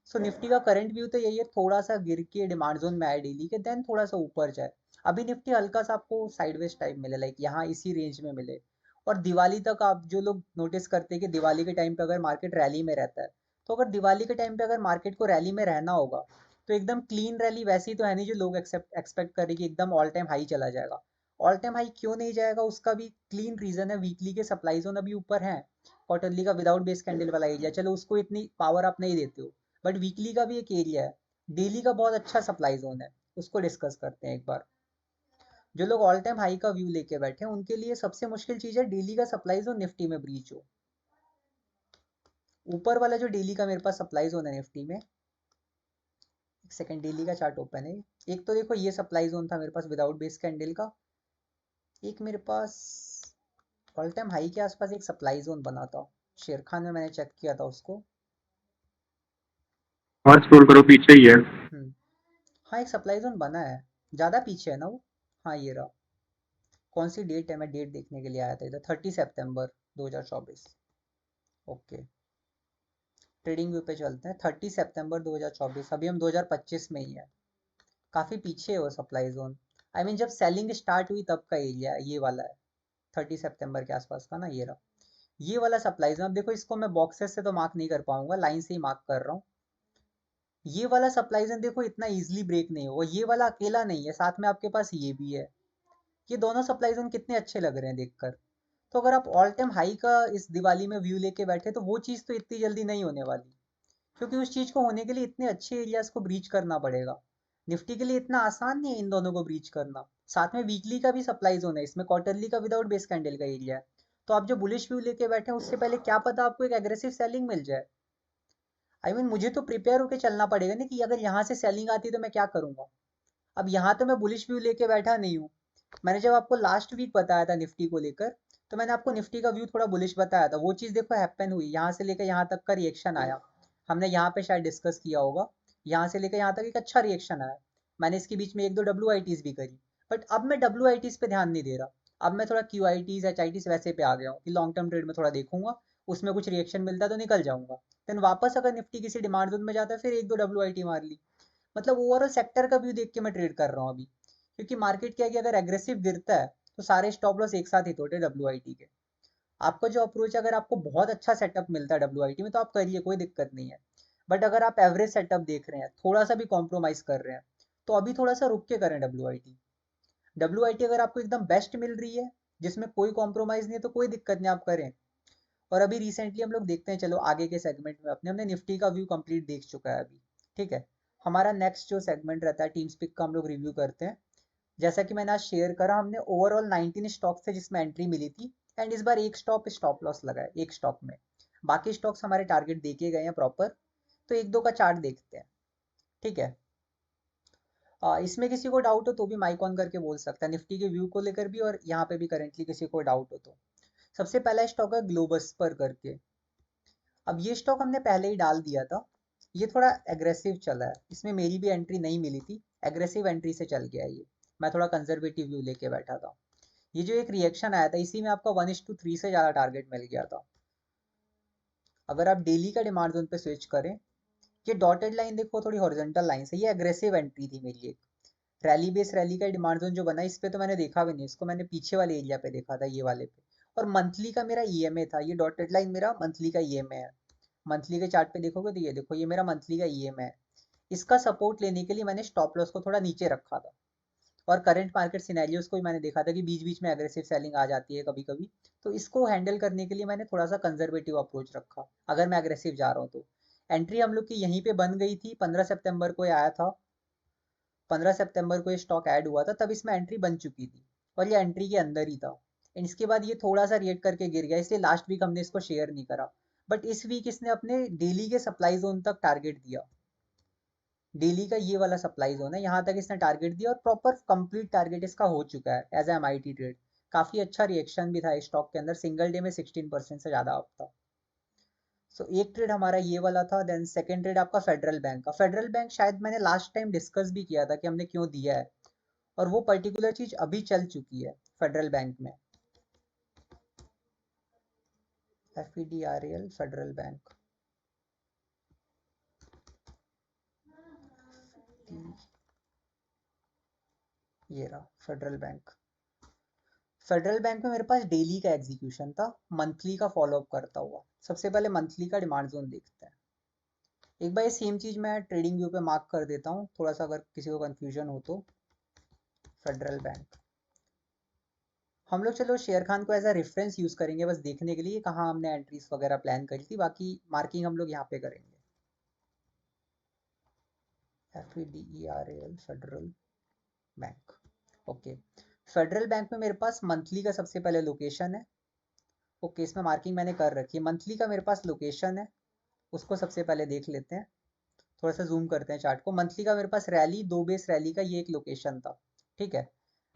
सो निफ्टी का करंट व्यू तो यही है, थोड़ा सा गिर के डिमांड जोन में आए डेली के, देन थोड़ा सा ऊपर जाए। अभी निफ्टी हल्का सा आपको साइडवेज टाइप मिले, लाइक यहाँ इसी रेंज में मिले। और दिवाली तक आप जो लोग नोटिस करते हैं कि दिवाली के टाइम पे अगर मार्केट रैली में रहता है, तो अगर दिवाली के टाइम पे अगर मार्केट को रैली में रहना होगा तो एकदम क्लीन रैली वैसी तो है नहीं जो लोग एक्सपेक्ट करें कि एकदम ऑल टाइम हाई चला जाएगा। ऑल टाइम हाई क्यों नहीं जाएगा उसका भी क्लीन रीजन है, वीकली के सप्लाई जोन अभी ऊपर है। क्वार्टरली का विदाउट बेस कैंडल वाला एरिया, चलो उसको इतनी पावर आप नहीं देते हो, बट वीकली का भी एक एरिया है, डेली का बहुत अच्छा सप्लाई जोन है, उसको डिस्कस करते हैं एक बार। जो लोग ऑल टाइम हाई का व्यू लेके बैठे हैं उनके लिए सबसे मुश्किल चीज है डेली का सप्लाई जोन निफ्टी में ब्रीच हो। ऊपर वाला जो डेली का मेरे पास सप्लाई जोन है निफ्टी में, एक सेकंड डेली का चार्ट ओपन है। एक तो देखो ये सप्लाई जोन था मेरे पास विदाउट बेस कैंडल का, एक मेरे पास ऑल टाइम हाई के आसपास एक सप्लाई जोन बना था, शेर खान में मैंने चेक किया था उसको। और स्क्रॉल करो पीछे ही है। हम्म, हाँ एक सप्लाई जोन बना है, ज़्यादा पीछे है ना वो। हाँ ये रहा, कौन सी डेट है, मैं डेट देखने के लिए आया था इधर, 30 सितंबर 2024। ओके, ट्रेडिंग व्यू पे चलते हैं, 30 सितंबर 2024, अभी हम 2025 में ही है, काफ़ी पीछे है वो सप्लाई जोन। आई मीन जब सेलिंग स्टार्ट हुई तब का एरिया ये वाला है, 30 सितंबर के आसपास का ना, ये रहा ये वाला सप्लाई जोन। अब देखो इसको मैं बॉक्सेस से तो मार्क नहीं कर पाऊंगा, लाइन से ही मार्क कर रहा हूँ। ये वाला सप्लाई जोन देखो इतना इजीली ब्रेक नहीं होगा, ये वाला अकेला नहीं है, साथ में आपके पास ये भी है। ये दोनों सप्लाई जोन कितने अच्छे लग रहे हैं देखकर। तो अगर आप ऑल टाइम हाई का इस दिवाली में व्यू लेके बैठे तो वो चीज़ तो इतनी जल्दी नहीं होने वाली, क्योंकि उस चीज़ को होने के लिए इतने अच्छे एरियाज को ब्रीच करना पड़ेगा। निफ्टी के लिए इतना आसान नहीं है इन दोनों को ब्रीच करना। साथ में वीकली का भी सप्लाई जोन है इसमें, क्वार्टरली का विदाउट बेस कैंडल का एरिया है। तो आप जो बुलिश व्यू लेके बैठे हैं उससे पहले क्या पता आपको एक एग्रेसिव सेलिंग मिल जाए। आई मीन मुझे तो प्रिपेयर होकर चलना पड़ेगा ना कि अगर यहाँ से सेलिंग आती है तो मैं क्या करूंगा। अब यहाँ तो मैं बुलिश व्यू लेके बैठा नहीं हूँ, मैंने जब आपको लास्ट वीक बताया था निफ्टी को लेकर, तो मैंने आपको निफ्टी का व्यू थोड़ा बुलिश बताया था। वो चीज़ देखो हैपन हुई, यहाँ से लेकर यहाँ तक का रिएक्शन आया। हमने यहाँ पे शायद डिस्कस किया होगा, यहाँ से लेकर यहाँ तक एक अच्छा रिएक्शन आया। मैंने इसके बीच में एक दो WITs भी करी, बट अब मैं WITs पे ध्यान नहीं दे रहा। अब मैं थोड़ा QITs HITs वैसे पे आ गया हूँ कि लॉन्ग टर्म ट्रेड में थोड़ा देखूंगा, उसमें कुछ रिएक्शन मिलता है तो निकल जाऊंगा। देन वापस अगर निफ्टी किसी डिमांड जोन में जाता है, फिर एक दो WIT मार ली। मतलब ओवरऑल सेक्टर का व्यू देख के मैं ट्रेड कर रहा हूँ अभी। क्योंकि मार्केट क्या है कि अगर एग्रेसिव गिरता है तो सारे स्टॉप लॉस एक साथ ही तोड़े WIT के। आपका जो अप्रोच है, अगर आपको बहुत अच्छा सेटअप मिलता है WIT में तो आप करिए, कोई दिक्कत नहीं है। बट अगर आप एवरेज सेटअप देख रहे हैं, थोड़ा सा भी कॉम्प्रोमाइज कर रहे हैं, तो अभी थोड़ा सा रुक के करें WIT अगर आपको एकदम बेस्ट मिल रही है, जिसमें कोई कॉम्प्रोमाइज नहीं है, तो कोई दिक्कत नहीं, आप करें। और अभी रिसेंटली हम लोग देखते हैं, चलो आगे के सेगमेंट में अपने हमने निफ्टी का व्यू कंप्लीट देख चुका है अभी। ठीक है, हमारा नेक्स्ट जो सेगमेंट रहता है टीम स्पिक का, हम लोग रिव्यू करते हैं। जैसा कि मैंने आज शेयर करा, हमने ओवरऑल 19 स्टॉक्स थे जिसमें एंट्री मिली थी, एंड इस बार एक स्टॉप लॉस लगा है एक स्टॉक में। बाकी स्टॉक्स हमारे टारगेट देखे गए हैं प्रॉपर। तो एक दो का चार्ट देखते हैं। ठीक है, इसमें किसी को डाउट हो तो भी माइक ऑन करके बोल सकता है, निफ्टी के व्यू को लेकर भी, और यहाँ पे भी करेंटली किसी को डाउट हो तो। सबसे पहला स्टॉक है ग्लोबस पर करके। अब ये स्टॉक हमने पहले ही डाल दिया था। ये थोड़ा एग्रेसिव चला है, इसमें मेरी भी एंट्री नहीं मिली थी, एग्रेसिव एंट्री से चल गया ये। मैं थोड़ा कंजर्वेटिव व्यू लेके बैठा था। ये जो एक रिएक्शन आया था, इसी में आपका 1:3 से ज़्यादा टारगेट मिल गया था। अगर आप डेली का डिमांड जोन पे स्विच करें, ये डॉटेड लाइन देखो थोड़ी हॉरिजॉन्टल लाइन से, ये एग्रेसिव एंट्री थी मेरी एक। रैली बेस रैली का डिमांड जोन जो बना, इस पे तो मैंने देखा भी नहीं, इसको मैंने पीछे वाले एरिया पे देखा था, ये वाले पे। और मंथली का मेरा EMA था, ये डॉटेड लाइन मेरा मंथली का EMA है। मंथली के चार्ट पे देखोगे तो ये देखो, ये मेरा मंथली का EMA है। इसका सपोर्ट लेने के लिए मैंने स्टॉप लॉस को थोड़ा नीचे रखा था। और करंट मार्केट सिनेरियोज को भी मैंने देखा था कि बीच बीच में एग्रेसिव सेलिंग आ जाती है कभी कभी। तो इसको हैंडल करने के लिए मैंने थोड़ा सा कंजर्वेटिव अप्रोच रखा, अगर मैं एग्रेसिव जा रहा हूँ तो। एंट्री हम लोग की यहीं पे बन गई थी, 15 सितंबर को ये आया था। 15 सितंबर को ये स्टॉक ऐड हुआ था, तब इसमें एंट्री बन चुकी थी। और ये एंट्री के अंदर ही था। इसके बाद ये थोड़ा सा रिएक्ट करके गिर गया, इसलिए लास्ट वीक हमने इसको शेयर नहीं करा। बट इस वीक इसने अपने डेली के सप्लाई जोन तक टारगेट दिया। डेली का ये वाला सप्लाई जोन है, यहाँ तक इसने टारगेट दिया, और प्रॉपर कंप्लीट टारगेट इसका हो चुका है एज MIT ट्रेड। काफी अच्छा रिएक्शन भी था इस स्टॉक के अंदर, सिंगल डे में 16% से ज्यादा अप था। सो एक ट्रेड हमारा ये वाला था। देन सेकंड ट्रेड आपका फेडरल बैंक का। फेडरल बैंक शायद मैंने लास्ट टाइम डिस्कस भी किया था कि हमने क्यों दिया है, और वो पर्टिकुलर चीज अभी चल चुकी है फेडरल बैंक में। FEDRAL फेडरल बैंक, ये रहा फेडरल बैंक। फेडरल बैंक में मेरे पास डेली का एग्जीक्यूशन था, मंथली का फॉलोअप करता हुआ। सबसे पहले मंथली का डिमांड जोन देखते हैं। एक बार ये सेम चीज मैं ट्रेडिंग व्यू पे मार्क कर देता हूँ, थोड़ा सा अगर किसी को कंफ्यूजन हो तो। फेडरल बैंक, हम लोग चलो शेयर खान को एज अ रेफरेंस यूज करेंगे बस देखने के लिए कहाँ हमने एंट्रीज वगैरह प्लान करी थी, बाकी मार्किंग हम लोग यहाँ पे करेंगे। FEDERAL federal bank. Okay, federal bank में मेरे पास मंथली का सबसे पहले लोकेशन है। ओके, इसमें मार्किंग मैंने कर रखी है। मंथली का मेरे पास लोकेशन है, उसको सबसे पहले देख लेते हैं। थोड़ा सा जूम करते हैं चार्ट को। मंथली का मेरे पास रैली, दो बेस रैली का ये एक लोकेशन था। ठीक है,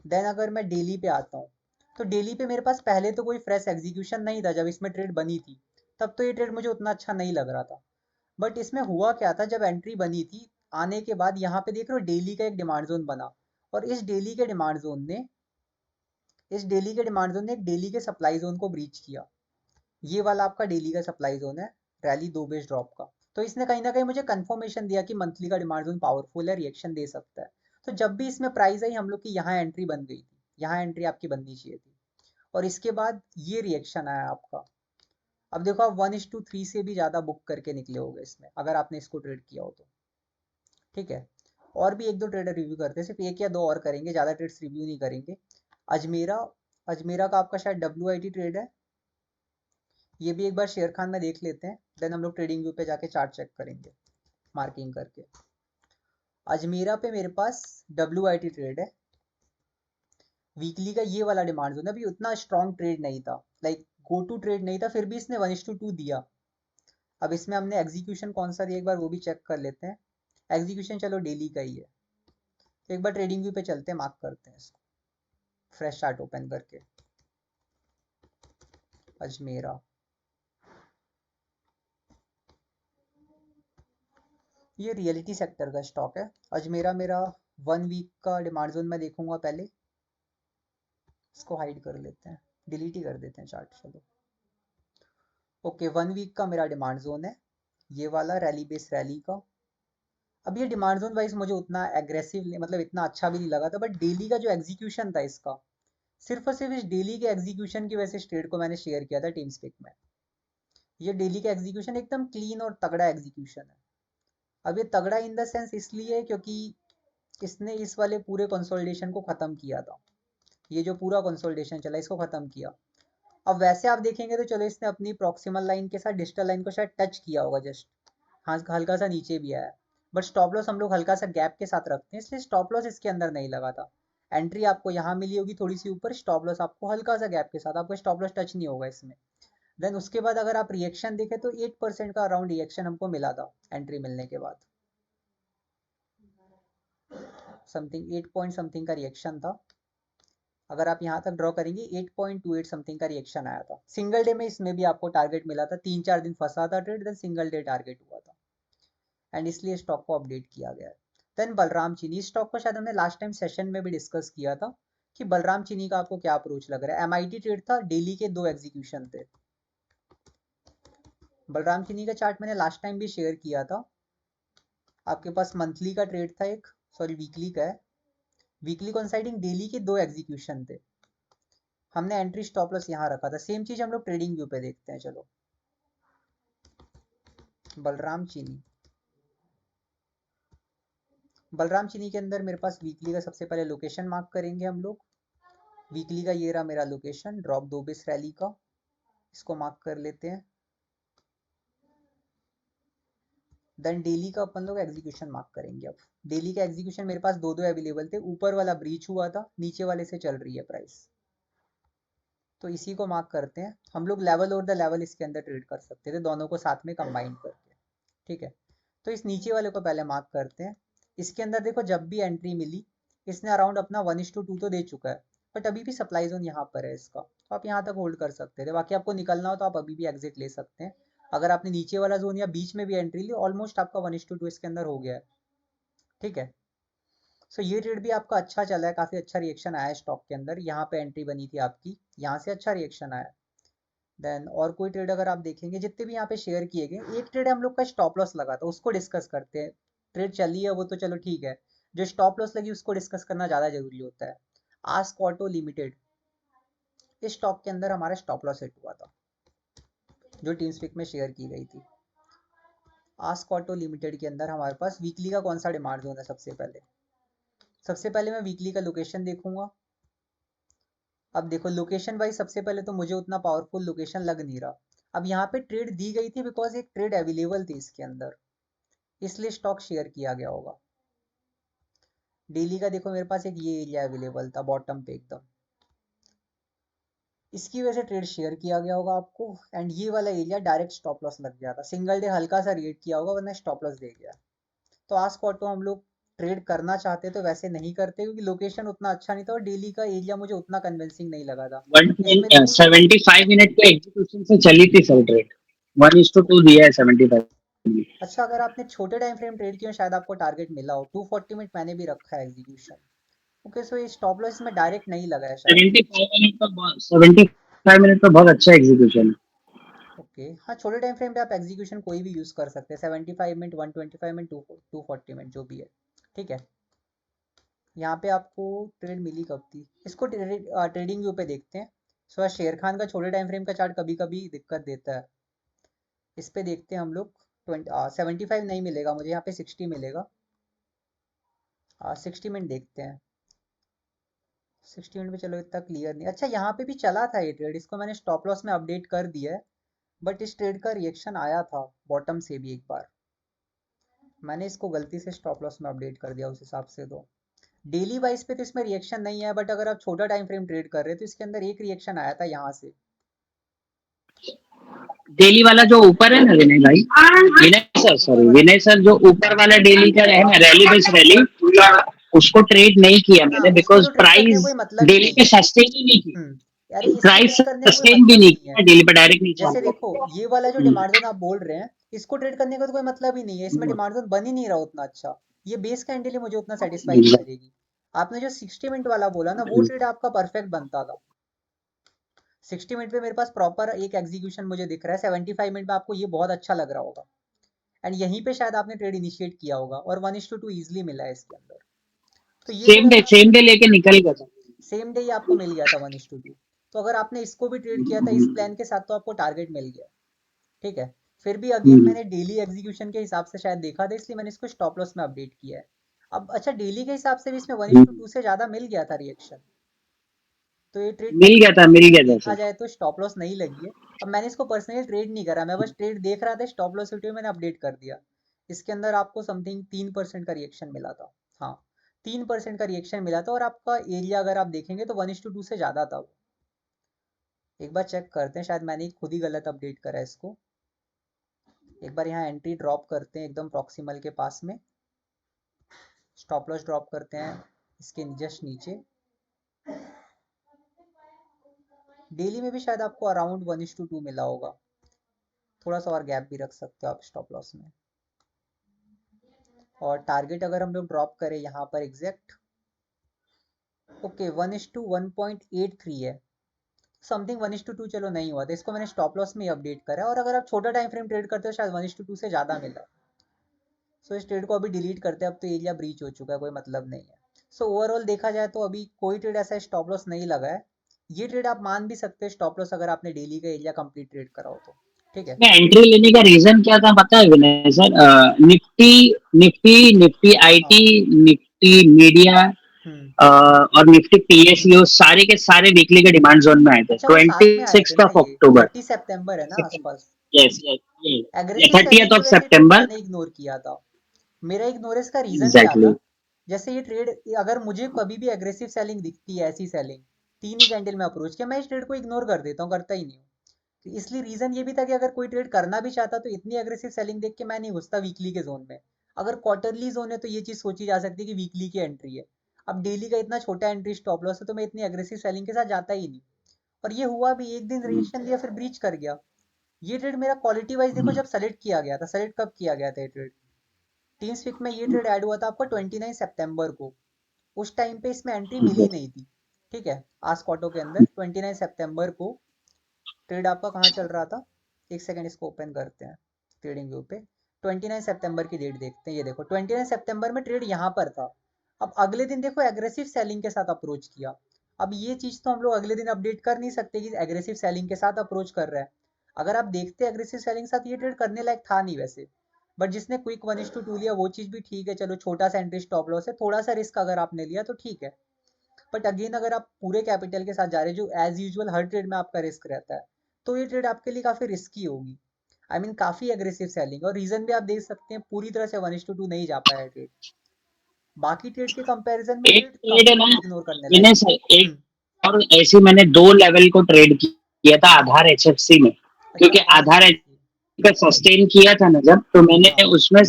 देन अगर मैं डेली पे आता हूँ, तो डेली पे मेरे पास पहले तो कोई फ्रेश एग्जीक्यूशन नहीं था जब इसमें ट्रेड बनी थी। तब तो ये ट्रेड मुझे उतना अच्छा नहीं लग रहा था। बट इसमें हुआ क्या था, जब एंट्री बनी थी, आने के बाद यहाँ पे देख रहे हो डेली का एक डिमांड जोन बना। और इस डेली के डिमांड जोन ने एक डेली के सप्लाई जोन को ब्रीच किया। ये वाला आपका डेली का सप्लाई जोन है, रैली दो बेस ड्रॉप का। तो इसने कहीं ना कहीं मुझे कंफर्मेशन दिया कि मंथली का डिमांड जोन पावरफुल है, रिएक्शन दे सकता है। तो जब भी इसमें प्राइस आई, हम लोग की यहाँ एंट्री बन गई थी, यहाँ एंट्री आपकी बननी चाहिए थी। और इसके बाद ये रिएक्शन आया आपका। अब देखो, आप 1:3 से भी ज़्यादा बुक करके निकले होगे इसमें, अगर आपने इसको ट्रेड किया हो तो। ठीक है, और भी एक दो ट्रेडर रिव्यू करते हैं, सिर्फ एक या दो और करेंगे, ज़्यादा ट्रेड्स रिव्यू नहीं करेंगे। अजमेरा, अजमेरा का आपका शायद WIT ट्रेड है। ये भी एक बार शेयर खान में देख लेते हैं, देन हम लोग ट्रेडिंग व्यू पे जाके चार्ट चेक करेंगे मार्किंग करके। अजमेरा पे मेरे पास WIT ट्रेड है। वीकली का ये वाला डिमांड जोन है, अभी उतना स्ट्रॉन्ग ट्रेड नहीं था, लाइक गो टू ट्रेड नहीं था, फिर भी इसने 1:2 दिया। अब इसमें हमने एग्जीक्यूशन कौन सा दिया, एक बार वो भी चेक कर लेते हैं। एग्जीक्यूशन चलो डेली का ही है। तो एक बार ट्रेडिंग व्यू पे चलते हैं, मार्क करते हैं इसको। फ्रेश चार्ट ओपन करके। अजमेरा, ये रियलिटी सेक्टर का स्टॉक है। अजमेरा मेरा 1 वीक का डिमांड जोन में देखूंगा पहले। इसको हाइड कर लेते हैं, डिलीट ही कर देते हैं चार्ट। चलो ओके, 1 वीक का मेरा डिमांड जोन है ये वाला, रैली बेस रैली का। अब ये डिमांड जोन वाइज मुझे उतना एग्रेसिव मतलब इतना अच्छा भी नहीं लगा था, बट डेली का जो एग्जीक्यूशन था इसका, सिर्फ और सिर्फ इस डेली के एग्जीक्यूशन की वजह से इस ट्रेड को मैंने शेयर किया था टीम स्पिक में। ये डेली का एग्जीक्यूशन एकदम क्लीन और तगड़ा एग्जीक्यूशन है। अब ये तगड़ा इन द सेंस इसलिए क्योंकि इसने इस वाले पूरे कंसोलिडेशन को ख़त्म किया था। ये जो पूरा कंसोलिडेशन चला इसको ख़त्म किया। अब वैसे आप देखेंगे तो चलो इसने अपनी प्रॉक्सिमल लाइन के साथ डिजिटल लाइन को शायद टच किया होगा जस्ट, हाँ हल्का सा नीचे भी आया, बट स्टॉप लॉस हम लोग हल्का सा गैप के साथ रखते हैं, इसलिए स्टॉप लॉस इसके अंदर नहीं लगा था। एंट्री आपको यहाँ मिली होगी थोड़ी सी ऊपर, स्टॉप लॉस आपको हल्का सा गैप के साथ, आपको स्टॉप लॉस टच नहीं होगा इसमें। देन उसके बाद अगर आप रिएक्शन देखें तो 8% का अराउंड रिएक्शन हमको मिला था एंट्री मिलने के बाद। समथिंग 8 पॉइंट समथिंग का रिएक्शन था। अगर आप यहाँ तक ड्रॉ करेंगे 8.28 समथिंग का रिएक्शन आया था। सिंगल डे में इसमें भी आपको टारगेट मिला था, 3-4 दिन फंसा था trade, then single day target हुआ था, एंड इसलिए स्टॉक को अपडेट किया गया है। देन बलराम चीनी, स्टॉक को शायद हमने लास्ट टाइम सेशन में भी डिस्कस किया था कि बलराम चीनी का आपको क्या अप्रोच लग रहा है। एमआईटी ट्रेड था, डेली के 2 एग्जीक्यूशन थे। बलराम चीनी का चार्ट मैंने लास्ट टाइम भी शेयर किया था। आपके पास मंथली का ट्रेड था एक, सॉरी वीकली का है, वीकली कोइंसाइडिंग डेली के 2 एग्जीक्यूशन थे। हमने एंट्री स्टॉप लॉस यहाँ रखा था। सेम चीज हम लोग ट्रेडिंग व्यू पे देखते हैं। चलो बलराम चीनी, बलराम चीनी के अंदर मेरे पास वीकली का सबसे पहले लोकेशन मार्क करेंगे हम लोग। वीकली का ये रहा मेरा लोकेशन, ड्रॉप 2 बेस रैली का, इसको मार्क कर लेते हैं। देन डेली का अपन लोग एग्जीक्यूशन मार्क करेंगे। अब डेली का एग्जीक्यूशन मेरे पास दो अवेलेबल थे, ऊपर वाला ब्रीच हुआ था, नीचे वाले से चल रही है प्राइस, तो इसी को मार्क करते हैं हम लोग। लेवल और द लेवल इसके अंदर ट्रेड कर सकते थे, दोनों को साथ में कंबाइन करके, ठीक है। तो इस नीचे वाले को पहले मार्क करते हैं। इसके अंदर देखो जब भी एंट्री मिली इसने अराउंड अपना 1:2 तो दे चुका है, बट अभी भी सप्लाई जोन यहाँ पर है इसका, तो आप यहाँ तक होल्ड कर सकते थे। बाकी आपको निकलना हो तो आप अभी भी एग्जिट ले सकते हैं। अगर आपने नीचे वाला जोन या बीच में भी एंट्री ली, ऑलमोस्ट आपका 1:2 इसके अंदर हो गया है, ठीक है। सो ये ट्रेड भी आपका अच्छा चला है, काफी अच्छा रिएक्शन आया है स्टॉक के अंदर। यहाँ पे एंट्री बनी थी आपकी, यहाँ से अच्छा रिएक्शन आया। देन और कोई ट्रेड अगर आप देखेंगे, जितने भी यहाँ पे शेयर किए गए, एक ट्रेड हम लोग का स्टॉप लॉस लगा था, उसको डिस्कस करते हैं। ट्रेड चली है वो तो चलो ठीक है, जो स्टॉप लॉस लगी उसको डिस्कस करना ज़्यादा जरूरी होता है। आस्क ऑटो लिमिटेड, इस स्टॉक के अंदर हमारा स्टॉप लॉस हिट हुआ था, जो टीम स्पीक में शेयर की गई थी। आस्क ऑटो लिमिटेड के अंदर हमारे पास वीकली का कौन सा डिमांड जोन है? सबसे पहले मैं वीकली का लोकेशन देखूंगा। अब देखो लोकेशन वाइज सबसे पहले तो मुझे उतना पावरफुल लोकेशन लग नहीं रहा। अब यहाँ पे ट्रेड दी गई थी बिकॉज एक ट्रेड अवेलेबल थी इसके अंदर, इसलिए स्टॉक शेयर किया गया होगा। डेली का देखो मेरे पास एक ये एरिया अवेलेबल था बॉटम पे एकदम, इसकी वजह से ट्रेड शेयर किया गया होगा आपको, एंड ये वाला एरिया डायरेक्ट स्टॉप लॉस लग गया था। सिंगल डे हल्का सा रेट किया होगा वरना स्टॉप लॉस दे गया। तो आस्क ऑटो हम लोग ट्रेड करना चाहते तो वैसे नहीं करते, क्योंकि लोकेशन उतना अच्छा नहीं था और डेली का एरिया मुझे उतना कन्विंसिंग नहीं लगा था। इसमें देखो 75 मिनट के एग्जीक्यूशन से चली थी सर ट्रेड। 1:2 दिया है 75 में। अच्छा, अगर आपने छोटे टाइम फ्रेम ट्रेड किया शायद आपको टारगेट मिला हो। 240 मिनट मैंने भी रखा है एग्जीक्यूशन। ओके, सो ये स्टॉप लॉस में डायरेक्ट नहीं लगा है शायद। 75 मिनट का बहुत अच्छा एग्जीक्यूशन है। ओके हाँ, छोटे टाइम फ्रेम पे आप एग्जीक्यूशन कोई भी यूज़ कर सकते हैं। 75 मिनट, 125 मिनट, 240 मिनट जो भी है, ठीक है। यहाँ पे आपको ट्रेड मिली कब थी, इसको ट्रेडिंग व्यू पे देखते हैं। सो शेर खान का छोटे टाइम फ्रेम का चार्ट कभी कभी दिक्कत देता है। इस पे देखते हैं हम लोग। 75 नहीं मिलेगा मुझे, यहाँ पे 60 मिलेगा। 60 मिनट देखते हैं। 60 मिनट में चलो इतना क्लियर नहीं। अच्छा यहाँ पे भी चला था ये ट्रेड, इसको मैंने स्टॉप लॉस में अपडेट कर दिया है, बट इस ट्रेड का रिएक्शन आया था बॉटम से भी एक बार। मैंने इसको गलती से स्टॉप लॉस में अपडेट कर दिया उस हिसाब से। तो डेली वाइज पे तो इसमें रिएक्शन नहीं है, बट अगर आप छोटा टाइम फ्रेम ट्रेड कर रहे हैं तो इसके अंदर एक रिएक्शन आया था यहाँ से। डेली वाला जो ऊपर है ना विनय भाई, विनय सर, ऊपर सॉरी वाला विनय सर, जो ऊपर हाँ वाला डेली का है ना, रैली बेस रैली, उसको ट्रेड नहीं किया हाँ मैंने, उसको बिकॉज तो ट्रेड करने का प्राइस कोई मतलब ही डेली नहीं पे है। सस्टेन ही नहीं की, अरे इसको प्राइस ट्रेड करने का कोई सस्टेन भी मतलब नहीं नहीं है। किया, डेली पे डायरेक्ट नीचे आ जैसे गया। देखो ये वाला जो हम्म, डिमांड जोन आप बोल रहे हैं, इसको ट्रेड करने का तो कोई मतलब ही नहीं है, इसमें हम्म, डिमांड जोन बन ही नहीं रहा उतना अच्छा। ये बेस कैंडल ही मुझे उतना सेटिस्फाई नहीं करेगी। आपने जो 60 मिनट वाला बोला ना, वो ट्रेड आपका परफेक्ट बनता था। 60 मिनट पे मेरे पास प्रॉपर एक एग्जीक्यूशन मुझे दिख रहा है, 75 मिनट में आपको ये बहुत अच्छा लग रहा होगा, एंड यहीं पे शायद आपने ट्रेड इनिशिएट किया होगा और 1:2 इजिली मिला है इसके अंदर। तो ये ट्रेड अगर आप सेम डे लेके निकल गया था। सेम डे ही आपको मिल गया था 1:2, तो अगर आपने इसको भी ट्रेड किया था इस हम्म, प्लान के साथ, तो आपको टारगेट मिल गया। ठीक है। फिर भी अगेन हम्म, मैंने डेली एग्जीक्यूशन के हिसाब से शायद देखा था, इसलिए मैंने इसको स्टॉप लॉस में अपडेट किया है। अब अच्छा, डेली के हिसाब से भी इसमें one is two hmm. Two से ज़्यादा मिल गया था रिएक्शन, तो ये ट्रेड मिल गया था, टेक्निकली मिल अगर गया था देखा सर। जाए तो स्टॉप लॉस नहीं लगी है। अब मैंने इसको पर्सनली ट्रेड नहीं करा, मैं बस ट्रेड देख रहा था, स्टॉप लॉस हुई मैंने अपडेट कर दिया। इसके अंदर आपको समथिंग 3% का रिएक्शन मिला था। हाँ, 3% का रिएक्शन मिला था, और आपका एरिया अगर आप देखेंगे तो 1:2 से ज़्यादा था वो। एक बार चेक करते हैं, शायद मैंने ही खुद ही गलत अपडेट करा है इसको। एक बार यहाँ एंट्री ड्रॉप करते हैं एकदम प्रॉक्सिमल के पास में, स्टॉप लॉस ड्रॉप करते हैं इसके जस्ट नीचे। डेली में भी शायद आपको अराउंड 1:2 मिला होगा, थोड़ा सा और गैप भी रख सकते हो आप स्टॉप लॉस में। और टारगेट अगर हम लोग ड्रॉप करें यहाँ पर एग्जैक्ट, ओके 1:1.83 है, समथिंग 1:2 चलो नहीं हुआ था, इसको मैंने स्टॉप लॉस में ही अपडेट करा है। और अगर आप छोटा टाइम फ्रेम ट्रेड करते हो शायद 1:2 से ज़्यादा मिला। सो इस ट्रेड को अभी डिलीट करते हैं, अब तो एरिया ब्रीच हो चुका है, कोई मतलब नहीं है। सो ओवरऑल देखा जाए तो अभी कोई ट्रेड ऐसा स्टॉप लॉस नहीं लगा है। ये ट्रेड आप मान भी सकते हैं स्टॉप लॉस, अगर आपने डेली का एरिया कंप्लीट ट्रेड करा हो तो। ठीक है। इसमें एंट्री लेने का रीजन क्या था पता है विनय सर? निफ्टी, निफ्टी आईटी, हाँ। निफ्टी मीडिया हम्म। और निफ्टी हम्म। पीएसयू सारे के सारे वीकली के डिमांड जोन में आए थे अच्छा वो ट्वेंटी साथ में आए थे सिक्स ना, ऑफ ये अक्टूबर 30 सितंबर है ना आसपास। यस यस ये एग्रेसिव सेलिंग 30th की ऑफ वजह से ट्रेड सितंबर मैंने इग्नोर किया था। मेरा इग्नोरेंस का रीजन क्या था? एग्जैक्टली। जैसे ये ट्रेड, अगर मुझे कभी भी एग्रेसिव सेलिंग दिखती है, ऐसी सेलिंग 3 ही कैंडल में अप्रोच किया, मैं इस ट्रेड को इग्नोर कर देता हूँ, करता ही नहीं हूँ। तो इसलिए रीजन ये भी था कि अगर कोई ट्रेड करना भी चाहता तो इतनी एग्रेसिव सेलिंग देख के मैं नहीं घुसता वीकली के जोन में। अगर क्वार्टरली जोन है तो ये चीज सोची जा सकती है कि वीकली की एंट्री है। अब डेली का इतना छोटा एंट्री स्टॉप लॉस है, तो मैं इतनी एग्रेसिव सेलिंग के साथ जाता ही नहीं। और ये हुआ भी, एक दिन रिएक्शन दिया फिर ब्रीच कर गया। ये ट्रेड मेरा क्वालिटी वाइज देखो, जब सेलेक्ट किया गया था, सेलेक्ट कब किया गया था ये ट्रेड, टीम स्पिक में ये ट्रेड ऐड हुआ था आपका 29 सितंबर को। उस टाइम पे इसमें एंट्री मिली नहीं थी। ठीक है। आस्क ऑटो के अंदर 29 सितंबर को ट्रेड आपका कहाँ चल रहा था, एक सेकंड इसको ओपन करते हैं ट्रेडिंग व्यू पे। 29 सितंबर की डेट देखते हैं, ये देखो 29 सितंबर में ट्रेड यहाँ पर था। अब अगले दिन देखो एग्रेसिव सेलिंग के साथ अप्रोच किया। अब ये चीज तो हम लोग अगले दिन अपडेट कर नहीं सकते कि एग्रेसिव सेलिंग के साथ अप्रोच कर रहा है। अगर आप देखते एग्रेसिव सेलिंग के साथ, ये ट्रेड करने लायक था नहीं वैसे। बट जिसने क्विक 1:2 लिया वो चीज भी ठीक है, चलो छोटा सा एंट्री स्टॉप लॉस है, थोड़ा सा रिस्क अगर आपने लिया तो ठीक है। बट अगेन अगर आप पूरे कैपिटल के साथ जा रहे हैं, जो एज यूजुअल हर ट्रेड में आपका रिस्क रहता है, तो ये ट्रेड आपके लिए काफी रिस्की होगी। आई मीन काफी एग्रेसिव सेलिंग, और रीजन भी आप देख सकते हैं, पूरी तरह से 1:2 नहीं जा पाया ट्रेड। बाकी ट्रेड के कंपैरिजन में एक ट्रेड ट्रेड है ना कंप्लीटली इग्नोर करने लायक विनय था। सर, एक हम्म। और ऐसे मैंने दो लेवल को ट्रेड किया था आधार एचएफसी में, अच्छा क्योंकि आधार आधार एचएफसी। का सस्टेन किया था ना जब, तो मैंने हाँ। उसमें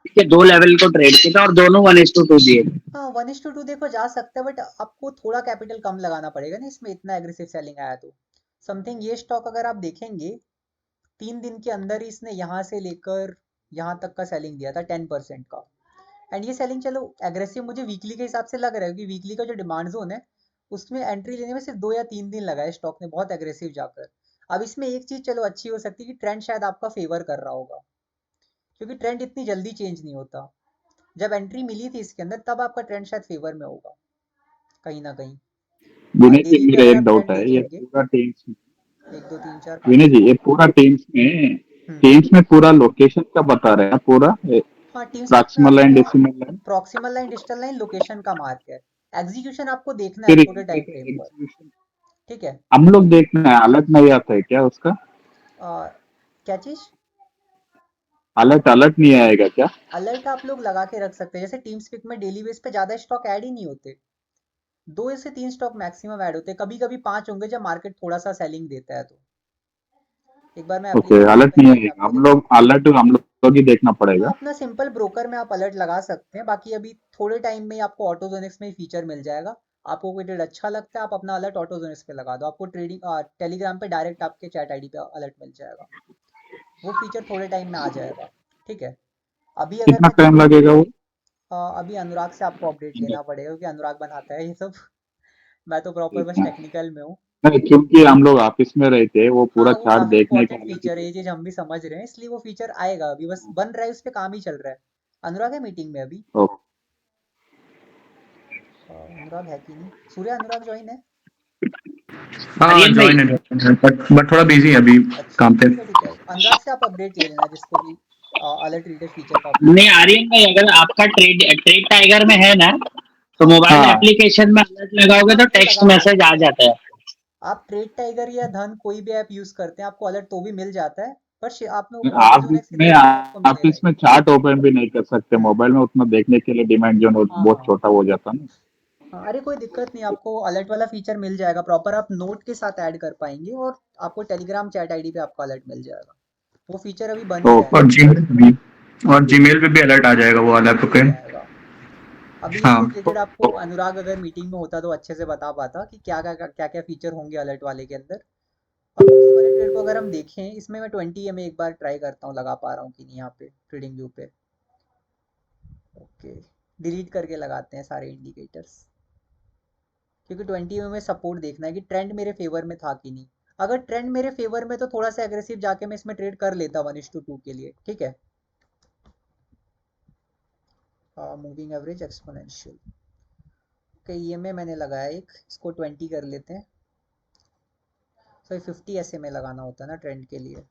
के दो लेवल को ट्रेड किया था और दोनों 1:2 दिए थे। हाँ 1:2 देखो जा सकता है, बट आपको थोड़ा कैपिटल कम लगाना पड़ेगा ना इसमें, इतना एग्रेसिव सेलिंग आया तो। समथिंग ये स्टॉक अगर आप देखेंगे, 3 दिन के अंदर ही इसने यहाँ से लेकर यहाँ तक का सेलिंग दिया था 10% का। एंड ये सेलिंग चलो एग्रेसिव मुझे वीकली के हिसाब से लग रहा है, क्योंकि वीकली का जो डिमांड जोन है उसमें एंट्री लेने में सिर्फ 2 या 3 दिन लगा है स्टॉक ने बहुत एग्रेसिव जाकर। अब इसमें एक चीज चलो अच्छी हो सकती है कि ट्रेंड शायद आपका फेवर कर रहा होगा, क्योंकि ट्रेंड इतनी जल्दी चेंज नहीं होता। जब एंट्री मिली थी इसके अंदर तब आपका ट्रेंड शायद फेवर में होगा, कहीं ना कहीं। विनय जी डेली पे मेरा अगर एक आप डाउट ट्रेंड है, ये देखेंगे, पूरा टीम्स, 1 2 3 4 5 विनय 6 जी ये पूरा हम्म। टीम्स में पूरा लोकेशन का बता रहे हैं पूरा, हाँ टीम स्पीक में प्रॉक्सिमल लाइन आपको decimal line, proximal line digital line location का मार्क है। एग्जीक्यूशन आपको देखना है फिर छोटे टाइम फ्रेम पर। एग्जीक्यूशन ठीक है। हम लोग देखना है, अलर्ट नहीं आता है क्या उसका? क्या चीज? अलर्ट अलर्ट नहीं आएगा क्या? अलर्ट आप लोग लगा के रख सकते हैं, जैसे टीम स्पीक में डेली बेस पे ज्यादा स्टॉक ऐड ही नहीं होते, 2 से 3 स्टॉक मैक्सिमम ऐड होते हैं, कभी कभी 5 होंगे जब मार्केट थोड़ा सा सेलिंग देता है तो। एक बार मैं ओके, एप्लीकेशन अलर्ट ओपन नहीं करके आएगा, आपको हम लोग दिखाता हूँ। अलर्ट हम लोग ही देखना हाँ, पड़ेगा। अपना सिंपल ब्रोकर में आप अलर्ट लगा सकते हैं। बाकी अभी थोड़े टाइम में ही आपको ऑटोजोनिक्स में ही फीचर मिल जाएगा। आपको कोई ट्रेड अच्छा लगता है, आप अपना अलर्ट ऑटोजोनिक्स पे लगा दो, आपको ट्रेडिंग टेलीग्राम पे डायरेक्ट आपके चैट आईडी पे अलर्ट मिल जाएगा। वो फीचर थोड़े टाइम में आ जाएगा। ठीक है। अभी अगर कितना मैं टाइम देखूँ, लगेगा वो? अभी अनुराग से आपको अपडेट लेना पड़ेगा क्योंकि अनुराग बनाता है ये सब। मैं तो प्रॉपर बस टेक्निकल में हूँ। नहीं, क्योंकि हम लोग ऑफिस में रहते, वो हाँ, पूरा वो चार्ट काफी देखने का इंपॉर्टेंट अलग ही फीचर है, ये तरीका चीज हम भी समझ रहे हैं, इसलिए वो फीचर आएगा। अभी बस बन रहा है, उस पे काम ही चल रहा है। अनुराग है मीटिंग में अभी? है। ओके। अनुराग है कि नहीं? सूर्य, अनुराग ज्वाइन है? हाँ आर्यन भाई। जॉइन है बट थोड़ा बिजी है अभी अच्छा, काम पे। ठीक है ठीक है। अनुराग से आप अपडेट ले लेना, जिसको भी अलर्ट रीडर फीचर का अपडेट नहीं, चाहिए। आर्यन भाई, अगर आपका ट्रेड ट्रेड टाइगर में है ना, तो हाँ मोबाइल हाँ, एप्लीकेशन में अलर्ट लगाओगे हाँ, तो वो टेक्स्ट लगा मैसेज सकते आ हैं। जाता है। आप ट्रेड टाइगर या धन कोई भी ऐप यूज करते हैं, आपको अलर्ट तो भी मिल जाता है। पर आप में ऑफिस ऑटोजोनेक्स की में तरह से आपको मिलेगा ऑफिस ही। में चार्ट ओपन भी नहीं कर सकते, हम्म। मोबाइल में उतना देखने के लिए डिमांड जोन हाँ बहुत हाँ छोटा हो जाता ना। हाँ, अरे कोई दिक्कत नहीं, आपको अलर्ट वाला फीचर मिल जाएगा प्रॉपर। आप नोट के साथ ऐड कर पाएंगे और आपको टेलीग्राम चैट आईडी पे आपको अलर्ट मिल जाएगा। वो फीचर अभी बन ही रहा है ओके। और ना। जीमेल पे भी और जीमेल पे भी अलर्ट आ जाएगा वो हाँ, वाला वो पे भी के। जाएगा। अभी इससे हाँ रिलेटेड आपको अनुराग अगर मीटिंग में होता तो अच्छे से बता पाता कि क्या क्या फीचर होंगे अलर्ट वाले के अंदर। अभी इस वाले ट्रेड को अगर हम देखें, इसमें मैं 20 में एक बार ट्राई करता हूँ, लगा पा रहा हूँ कि नहीं यहाँ पे ट्रेडिंग व्यू पे। ओके, डिलीट करके लगाते हैं सारे इंडिकेटर्स, क्योंकि 20 में सपोर्ट देखना है कि ट्रेंड मेरे फेवर में था कि नहीं। अगर ट्रेंड मेरे फेवर में तो थोड़ा सा एग्रेसिव जाके मैं इसमें ट्रेड कर लेता 1:2 के लिए। ठीक है। Moving average exponential. Okay, EMA मैंने लगाया एक, इसको 20 कर लेते हैं। सॉरी, 50 ऐसे में लगाना होता है ना ट्रेंड के लिए।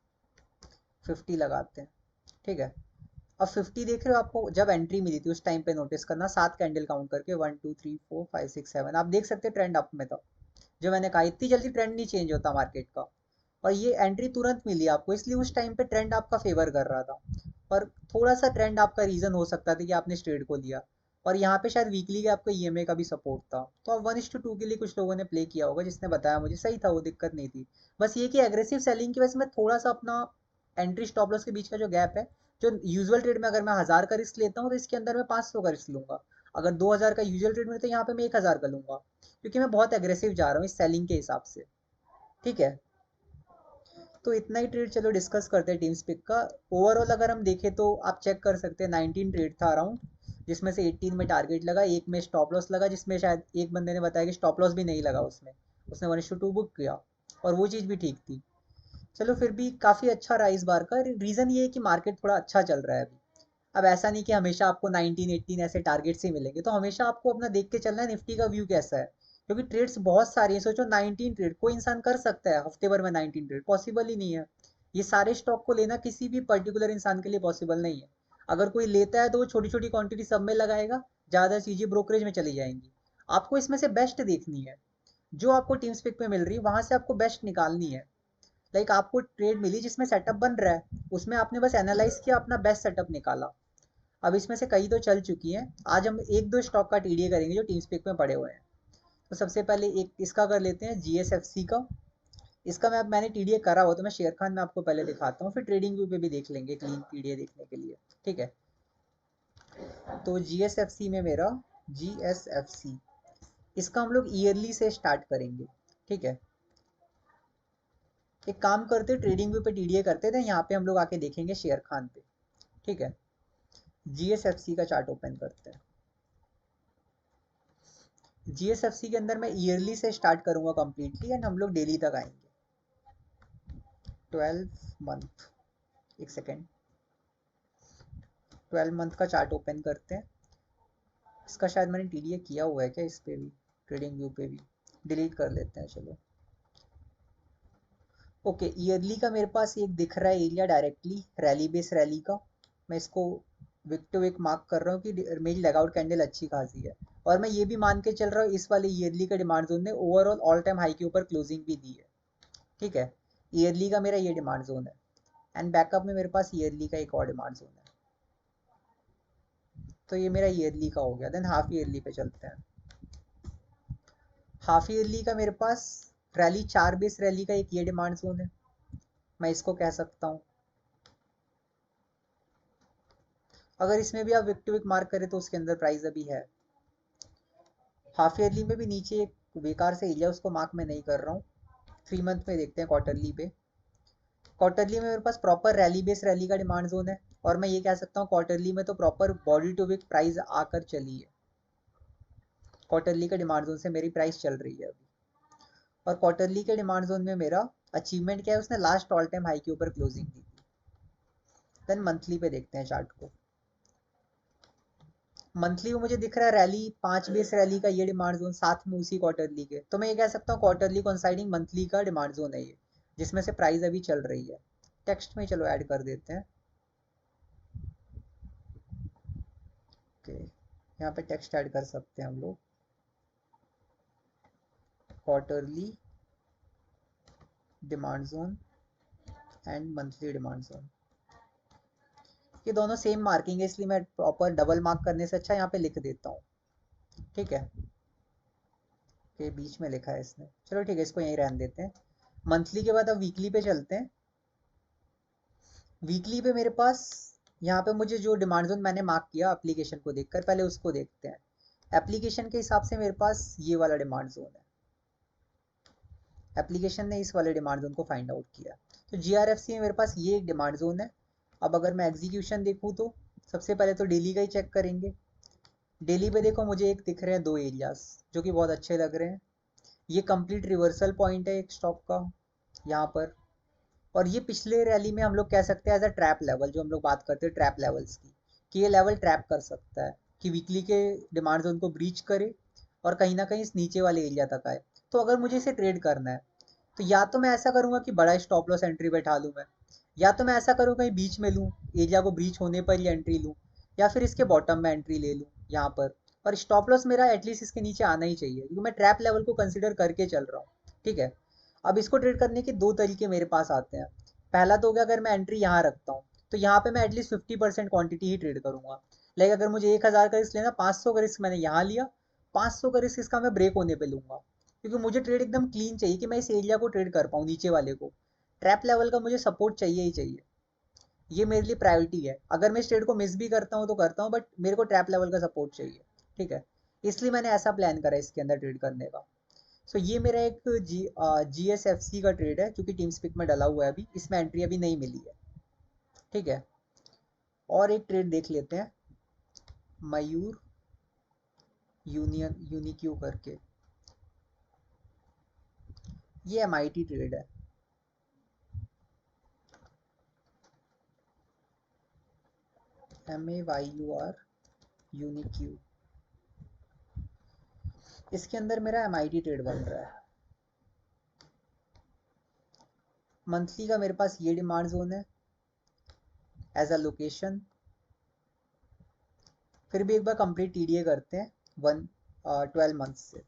50 लगाते हैं। ठीक है। अब 50 देख रहे हो, आपको जब एंट्री मिली थी उस टाइम पे नोटिस करना, 7 कैंडल काउंट करके, 1 2 3 4 5 6 7, आप देख सकते हैं ट्रेंड अप में था। जो मैंने कहा, इतनी जल्दी ट्रेंड नहीं चेंज होता मार्केट का। और ये एंट्री तुरंत मिली आपको, इसलिए उस टाइम पे ट्रेंड आपका फेवर कर रहा था। और थोड़ा सा ट्रेंड आपका रीजन हो सकता था कि आपने ट्रेड को लिया। और यहाँ पे शायद वीकली का आपको ईएमए का भी सपोर्ट था, तो अब 1:2 के लिए कुछ लोगों ने प्ले किया होगा, जिसने बताया मुझे, सही था वो, दिक्कत नहीं थी। बस ये कि एग्रेसिव सेलिंग की वजह से मैं थोड़ा सा अपना एंट्री स्टॉप लॉस के बीच का जो गैप है, जो यूजुअल ट्रेड में अगर मैं 1000 का रिस्क लेता हूँ तो इसके अंदर मैं 500 का रिस्क लूंगा। अगर 2000 का यूजुअल ट्रेड में, तो यहाँ पे मैं 1000 का लूंगा, क्योंकि मैं बहुत एग्रेसिव जा रहा हूँ इस सेलिंग के हिसाब से। ठीक है। तो इतना ही ट्रेड चलो डिस्कस करते हैं टीम स्पिक का। ओवरऑल अगर हम देखें तो आप चेक कर सकते हैं, 19 ट्रेड था अराउंड, जिसमें से 18 में टारगेट लगा, एक में स्टॉप लॉस लगा, जिसमें शायद एक बंदे ने बताया कि स्टॉप लॉस भी नहीं लगा उसमें। उसने 1:2 बुक किया, और वो चीज़ भी ठीक थी। चलो, फिर भी काफ़ी अच्छा रहा इस बार का। रीज़न ये है कि मार्केट थोड़ा अच्छा चल रहा है अभी। अब ऐसा नहीं कि हमेशा आपको 19 18 ऐसे टारगेट से मिलेंगे, तो हमेशा आपको अपना देख के चलना है निफ्टी का व्यू कैसा है। क्योंकि ट्रेड्स बहुत सारी हैं, सोचो 19 ट्रेड कोई इंसान कर सकता है हफ्ते भर में? 19 ट्रेड पॉसिबल ही नहीं है। ये सारे स्टॉक को लेना किसी भी पर्टिकुलर इंसान के लिए पॉसिबल नहीं है। अगर कोई लेता है तो वो छोटी छोटी क्वांटिटी सब में लगाएगा, ज़्यादा चीज़ें ब्रोकरेज में चली जाएंगी। आपको इसमें से बेस्ट देखनी है, जो आपको टीम स्पिक पे मिल रही है वहां से आपको बेस्ट निकालनी है। लाइक आपको ट्रेड मिली जिसमें सेटअप बन रहा है, उसमें आपने बस एनालाइज किया, अपना बेस्ट सेटअप निकाला। अब इसमें से कई तो चल चुकी हैं। आज हम एक दो स्टॉक का टीडीए करेंगे जो टीम स्पिक में पड़े हुए हैं। तो सबसे पहले एक इसका कर लेते हैं, जीएसएफसी का। इसका मैंने टीडीए करा हुआ, तो मैं शेयर खान में आपको पहले दिखाता हूँ, फिर ट्रेडिंग व्यू पे भी देख लेंगे क्लीन टीडीए देखने के लिए। ठीक है। तो जीएसएफसी में मेरा, जीएसएफसी, इसका हम लोग ईयरली से स्टार्ट करेंगे। ठीक है। एक काम करते, ट्रेडिंग व्यू पे टीडीए करते थे, यहाँ पे हम लोग आके देखेंगे शेयर खान पे। ठीक है। जीएसएफसी का चार्ट ओपन करते हैं। जीएसएफसी के अंदर मैं ईयरली से स्टार्ट करूंगा कंप्लीटली, एंड हम लोग डेली तक आएंगे। 12 मंथ, एक सेकेंड, 12 मंथ का चार्ट ओपन करते हैं। इसका शायद मैंने टीडीए किया हुआ है क्या, इस पे भी, ट्रेडिंग व्यू पे भी, डिलीट कर लेते हैं चलो। ओके, ईयरली का मेरे पास एक दिख रहा है area directly, rally base rally का। मैं इसको विक टू विक मार्क कर रहा हूँ कि मेरी लेगआउट कैंडल अच्छी खासी है। और मैं ये भी मान के चल रहा हूँ, इस वाले ईयरली का डिमांड जोन ने ओवरऑल ऑल टाइम हाई के ऊपर क्लोजिंग भी दी है। ठीक है। ईयरली का मेरा ये डिमांड जोन है, एंड बैकअप में मेरे पास ईयरली का एक और डिमांड जोन है। तो ये मेरा ईयरली का हो गया। देन हाफ ईयरली पे चलते हैं। हाफ ईयरली का मेरे पास रैली 4 बेस रैली का एक ये डिमांड जोन है, मैं इसको कह सकता हूँ। अगर इसमें भी आप विक टू विक मार्क करें तो उसके अंदर प्राइस अभी है। हाफ ईयरली में भी नीचे एक बेकार से एरिया, उसको मार्क मैं नहीं कर रहा हूँ। 3 मंथ में देखते हैं क्वार्टरली पे। क्वार्टरली में मेरे पास प्रॉपर रैली बेस रैली का डिमांड जोन है, और मैं ये कह सकता हूँ क्वार्टरली में तो proper body to wick price आकर चली है। क्वार्टरली के डिमांड जोन से मेरी प्राइस चल रही है अभी, और क्वार्टरली के डिमांड जोन में मेरा अचीवमेंट क्या है, उसने लास्ट ऑल टाइम हाई के ऊपर क्लोजिंग दी थी। देन मंथली पे देखते हैं चार्ट को। मंथली में मुझे दिख रहा है रैली 5 बेस रैली का ये डिमांड जोन, साथ में उसी क्वार्टरली के, तो मैं ये कह सकता हूँ क्वार्टरली कोइंसाइडिंग मंथली का डिमांड जोन है ये, जिसमें से प्राइस अभी चल रही है। टेक्स्ट में चलो ऐड कर देते हैं। ओके, यहाँ पे टेक्स्ट ऐड कर सकते हैं हम लोग। Quarterly demand zone and monthly demand zone, ये दोनों सेम मार्किंग है, इसलिए मैं प्रॉपर डबल मार्क करने से अच्छा यहाँ पे लिख देता हूँ। ठीक है, के बीच में लिखा है इसने, चलो ठीक है, इसको यहीं रहने देते हैं। मंथली के बाद अब वीकली पे चलते हैं। वीकली पे मेरे पास यहाँ पे मुझे जो डिमांड जोन मैंने मार्क किया एप्लीकेशन को देखकर, पहले उसको देखते हैं। एप्लीकेशन के हिसाब से मेरे पास ये वाला डिमांड जोन है, एप्लीकेशन ने इस वाले डिमांड जोन को फाइंड आउट किया। तो जीआरएफसी में मेरे पास ये एक डिमांड जोन है। अब अगर मैं एग्जीक्यूशन देखूँ तो सबसे पहले तो डेली का ही चेक करेंगे। डेली पे देखो मुझे एक दिख रहे हैं 2 एरियाज जो कि बहुत अच्छे लग रहे हैं। ये कंप्लीट रिवर्सल पॉइंट है एक स्टॉक का यहाँ पर, और ये पिछले रैली में हम लोग कह सकते हैं एज अ ट्रैप लेवल, जो हम लोग बात करते हैं ट्रैप लेवल्स की, कि ये लेवल ट्रैप कर सकता है कि वीकली के डिमांड जोन को ब्रीच करे और कहीं ना कहीं इस नीचे वाले एरिया तक आए। तो अगर मुझे इसे ट्रेड करना है तो या तो मैं ऐसा करूंगा कि बड़ा स्टॉप लॉस एंट्री बैठा लूँ मैं, या तो मैं ऐसा करूँ कहीं बीच में लूँ, एरिया को ब्रीच होने पर ही एंट्री लूँ, या फिर इसके बॉटम में एंट्री ले लूँ यहाँ पर। और स्टॉप लॉस मेरा एटलीस्ट इसके नीचे आना ही चाहिए, क्योंकि मैं ट्रैप लेवल को कंसिडर करके चल रहा हूँ। ठीक है, अब इसको ट्रेड करने के 2 तरीके मेरे पास आते हैं। पहला तो हो गया, अगर मैं एंट्री यहाँ रखता हूँ तो यहाँ पे मैं एटलीस्ट 50% क्वांटिटी ही ट्रेड करूंगा। लाइक अगर मुझे 1000 का रिस्क लेना, 500 का रिस्क मैंने यहाँ लिया, 500 का रिस्क इसका मैं ब्रेक होने पे लूंगा, क्योंकि मुझे ट्रेड एकदम क्लीन चाहिए कि मैं इस एरिया को ट्रेड कर पाऊँ, नीचे वाले को। ट्रैप लेवल का मुझे सपोर्ट चाहिए ही चाहिए, ये मेरे लिए प्रायोरिटी है। अगर मैं इस ट्रेड को मिस भी करता हूँ तो करता हूँ, बट मेरे को ट्रैप लेवल का सपोर्ट चाहिए। ठीक है, इसलिए मैंने ऐसा प्लान करा इसके अंदर ट्रेड करने का। सो ये मेरा एक जी एस एफ सी का ट्रेड है, जो कि टीम स्पिक में डला हुआ है अभी, इसमें एंट्री अभी नहीं मिली है। ठीक है, और एक ट्रेड देख लेते हैं, मयूर यूनियन यूनिक्यू करके, ये एमआईटी ट्रेड है। MAYUR यूनिक्यू, इसके अंदर मेरा एमआईटी ट्रेड बन रहा है। मंथली का मेरे पास ये डिमांड जोन है एज अ लोकेशन। फिर भी एक बार कंप्लीट टीडीए करते हैं 12 मंथ से।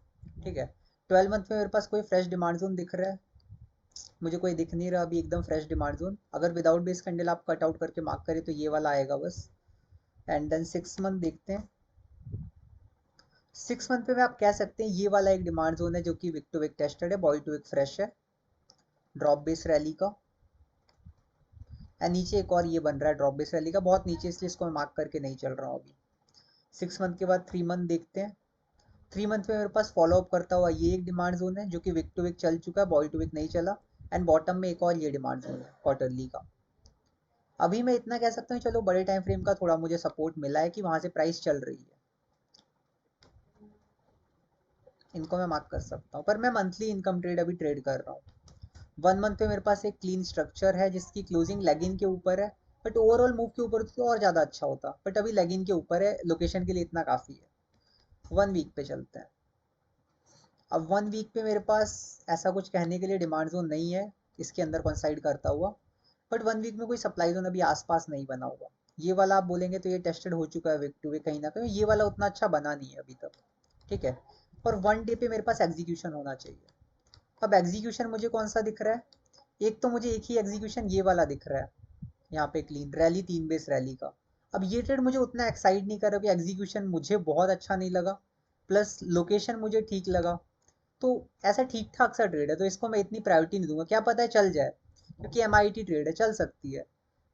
ठीक है, 12 मंथ में मेरे पास कोई फ्रेश डिमांड जोन दिख रहा है? मुझे कोई दिख नहीं रहा अभी एकदम फ्रेश डिमांड जोन। अगर विदाउट बेस कैंडल आप कट आउट करके मार्क करें तो ये वाला आएगा बस। एंड देन 6 मंथ देखते हैं। 6 मंथ पे भी आप कह सकते हैं ये वाला एक डिमांड जोन है, जो कि विक टू विक टेस्टेड है, बॉडी टू विक फ्रेश है, ड्रॉप बेस रैली का। एंड नीचे एक और ये बन रहा है ड्रॉप बेस रैली का, बहुत नीचे, इसलिए इसको मैं मार्क करके नहीं चल रहा हूँ अभी। 6 मंथ के बाद 3 मंथ देखते हैं। 3 मंथ में मेरे पास फॉलो अप करता हुआ ये एक डिमांड जोन है, जो कि विक टू विक चल चुका है, बॉडी टू विक नहीं चला। एंड बॉटम में एक और ये डिमांड जोन है क्वार्टरली का। अभी मैं इतना कह सकता हूँ, चलो बड़े टाइम फ्रेम का थोड़ा मुझे सपोर्ट मिला है कि वहां से प्राइस चल रही है, इनको मैं मार्क कर सकता हूँ। पर मैं मंथली इनकम ट्रेड अभी ट्रेड कर रहा हूँ। 1 मंथ पे मेरे पास एक क्लीन स्ट्रक्चर है जिसकी क्लोजिंग लेगिन के ऊपर है, बट ओवरऑल मूव के ऊपर तो और ज़्यादा अच्छा होता, बट अभी लेगिन के ऊपर है, लोकेशन के लिए इतना काफ़ी है। 1 वीक पे चलते हैं। अब 1 वीक पे मेरे पास ऐसा कुछ कहने के लिए डिमांड जोन नहीं है इसके अंदर कॉन्साइड करता हुआ, बट 1 वीक में कोई सप्लाई जोन अभी आसपास नहीं बना हुआ। ये वाला आप बोलेंगे तो ये टेस्टेड हो चुका है विक टू विक कहीं ना कहीं, ये वाला उतना अच्छा बना नहीं है अभी तक। ठीक है, और 1 डे पे मेरे पास एग्जीक्यूशन होना चाहिए। अब एग्जीक्यूशन मुझे कौन सा दिख रहा है? एक तो मुझे एक ही एग्जीक्यूशन ये वाला दिख रहा है यहाँ पे, क्लीन रैली 3 बेस रैली का। अब ये ट्रेड मुझे उतना एक्साइट नहीं कर रहा, कि एग्जीक्यूशन मुझे बहुत अच्छा नहीं लगा, प्लस लोकेशन मुझे ठीक लगा। तो ऐसा ठीक ठाक सा ट्रेड है, तो इसको मैं इतनी प्रायोरिटी नहीं दूंगा, क्या पता है चल जाए, क्योंकि एमआईटी ट्रेड है, चल सकती है।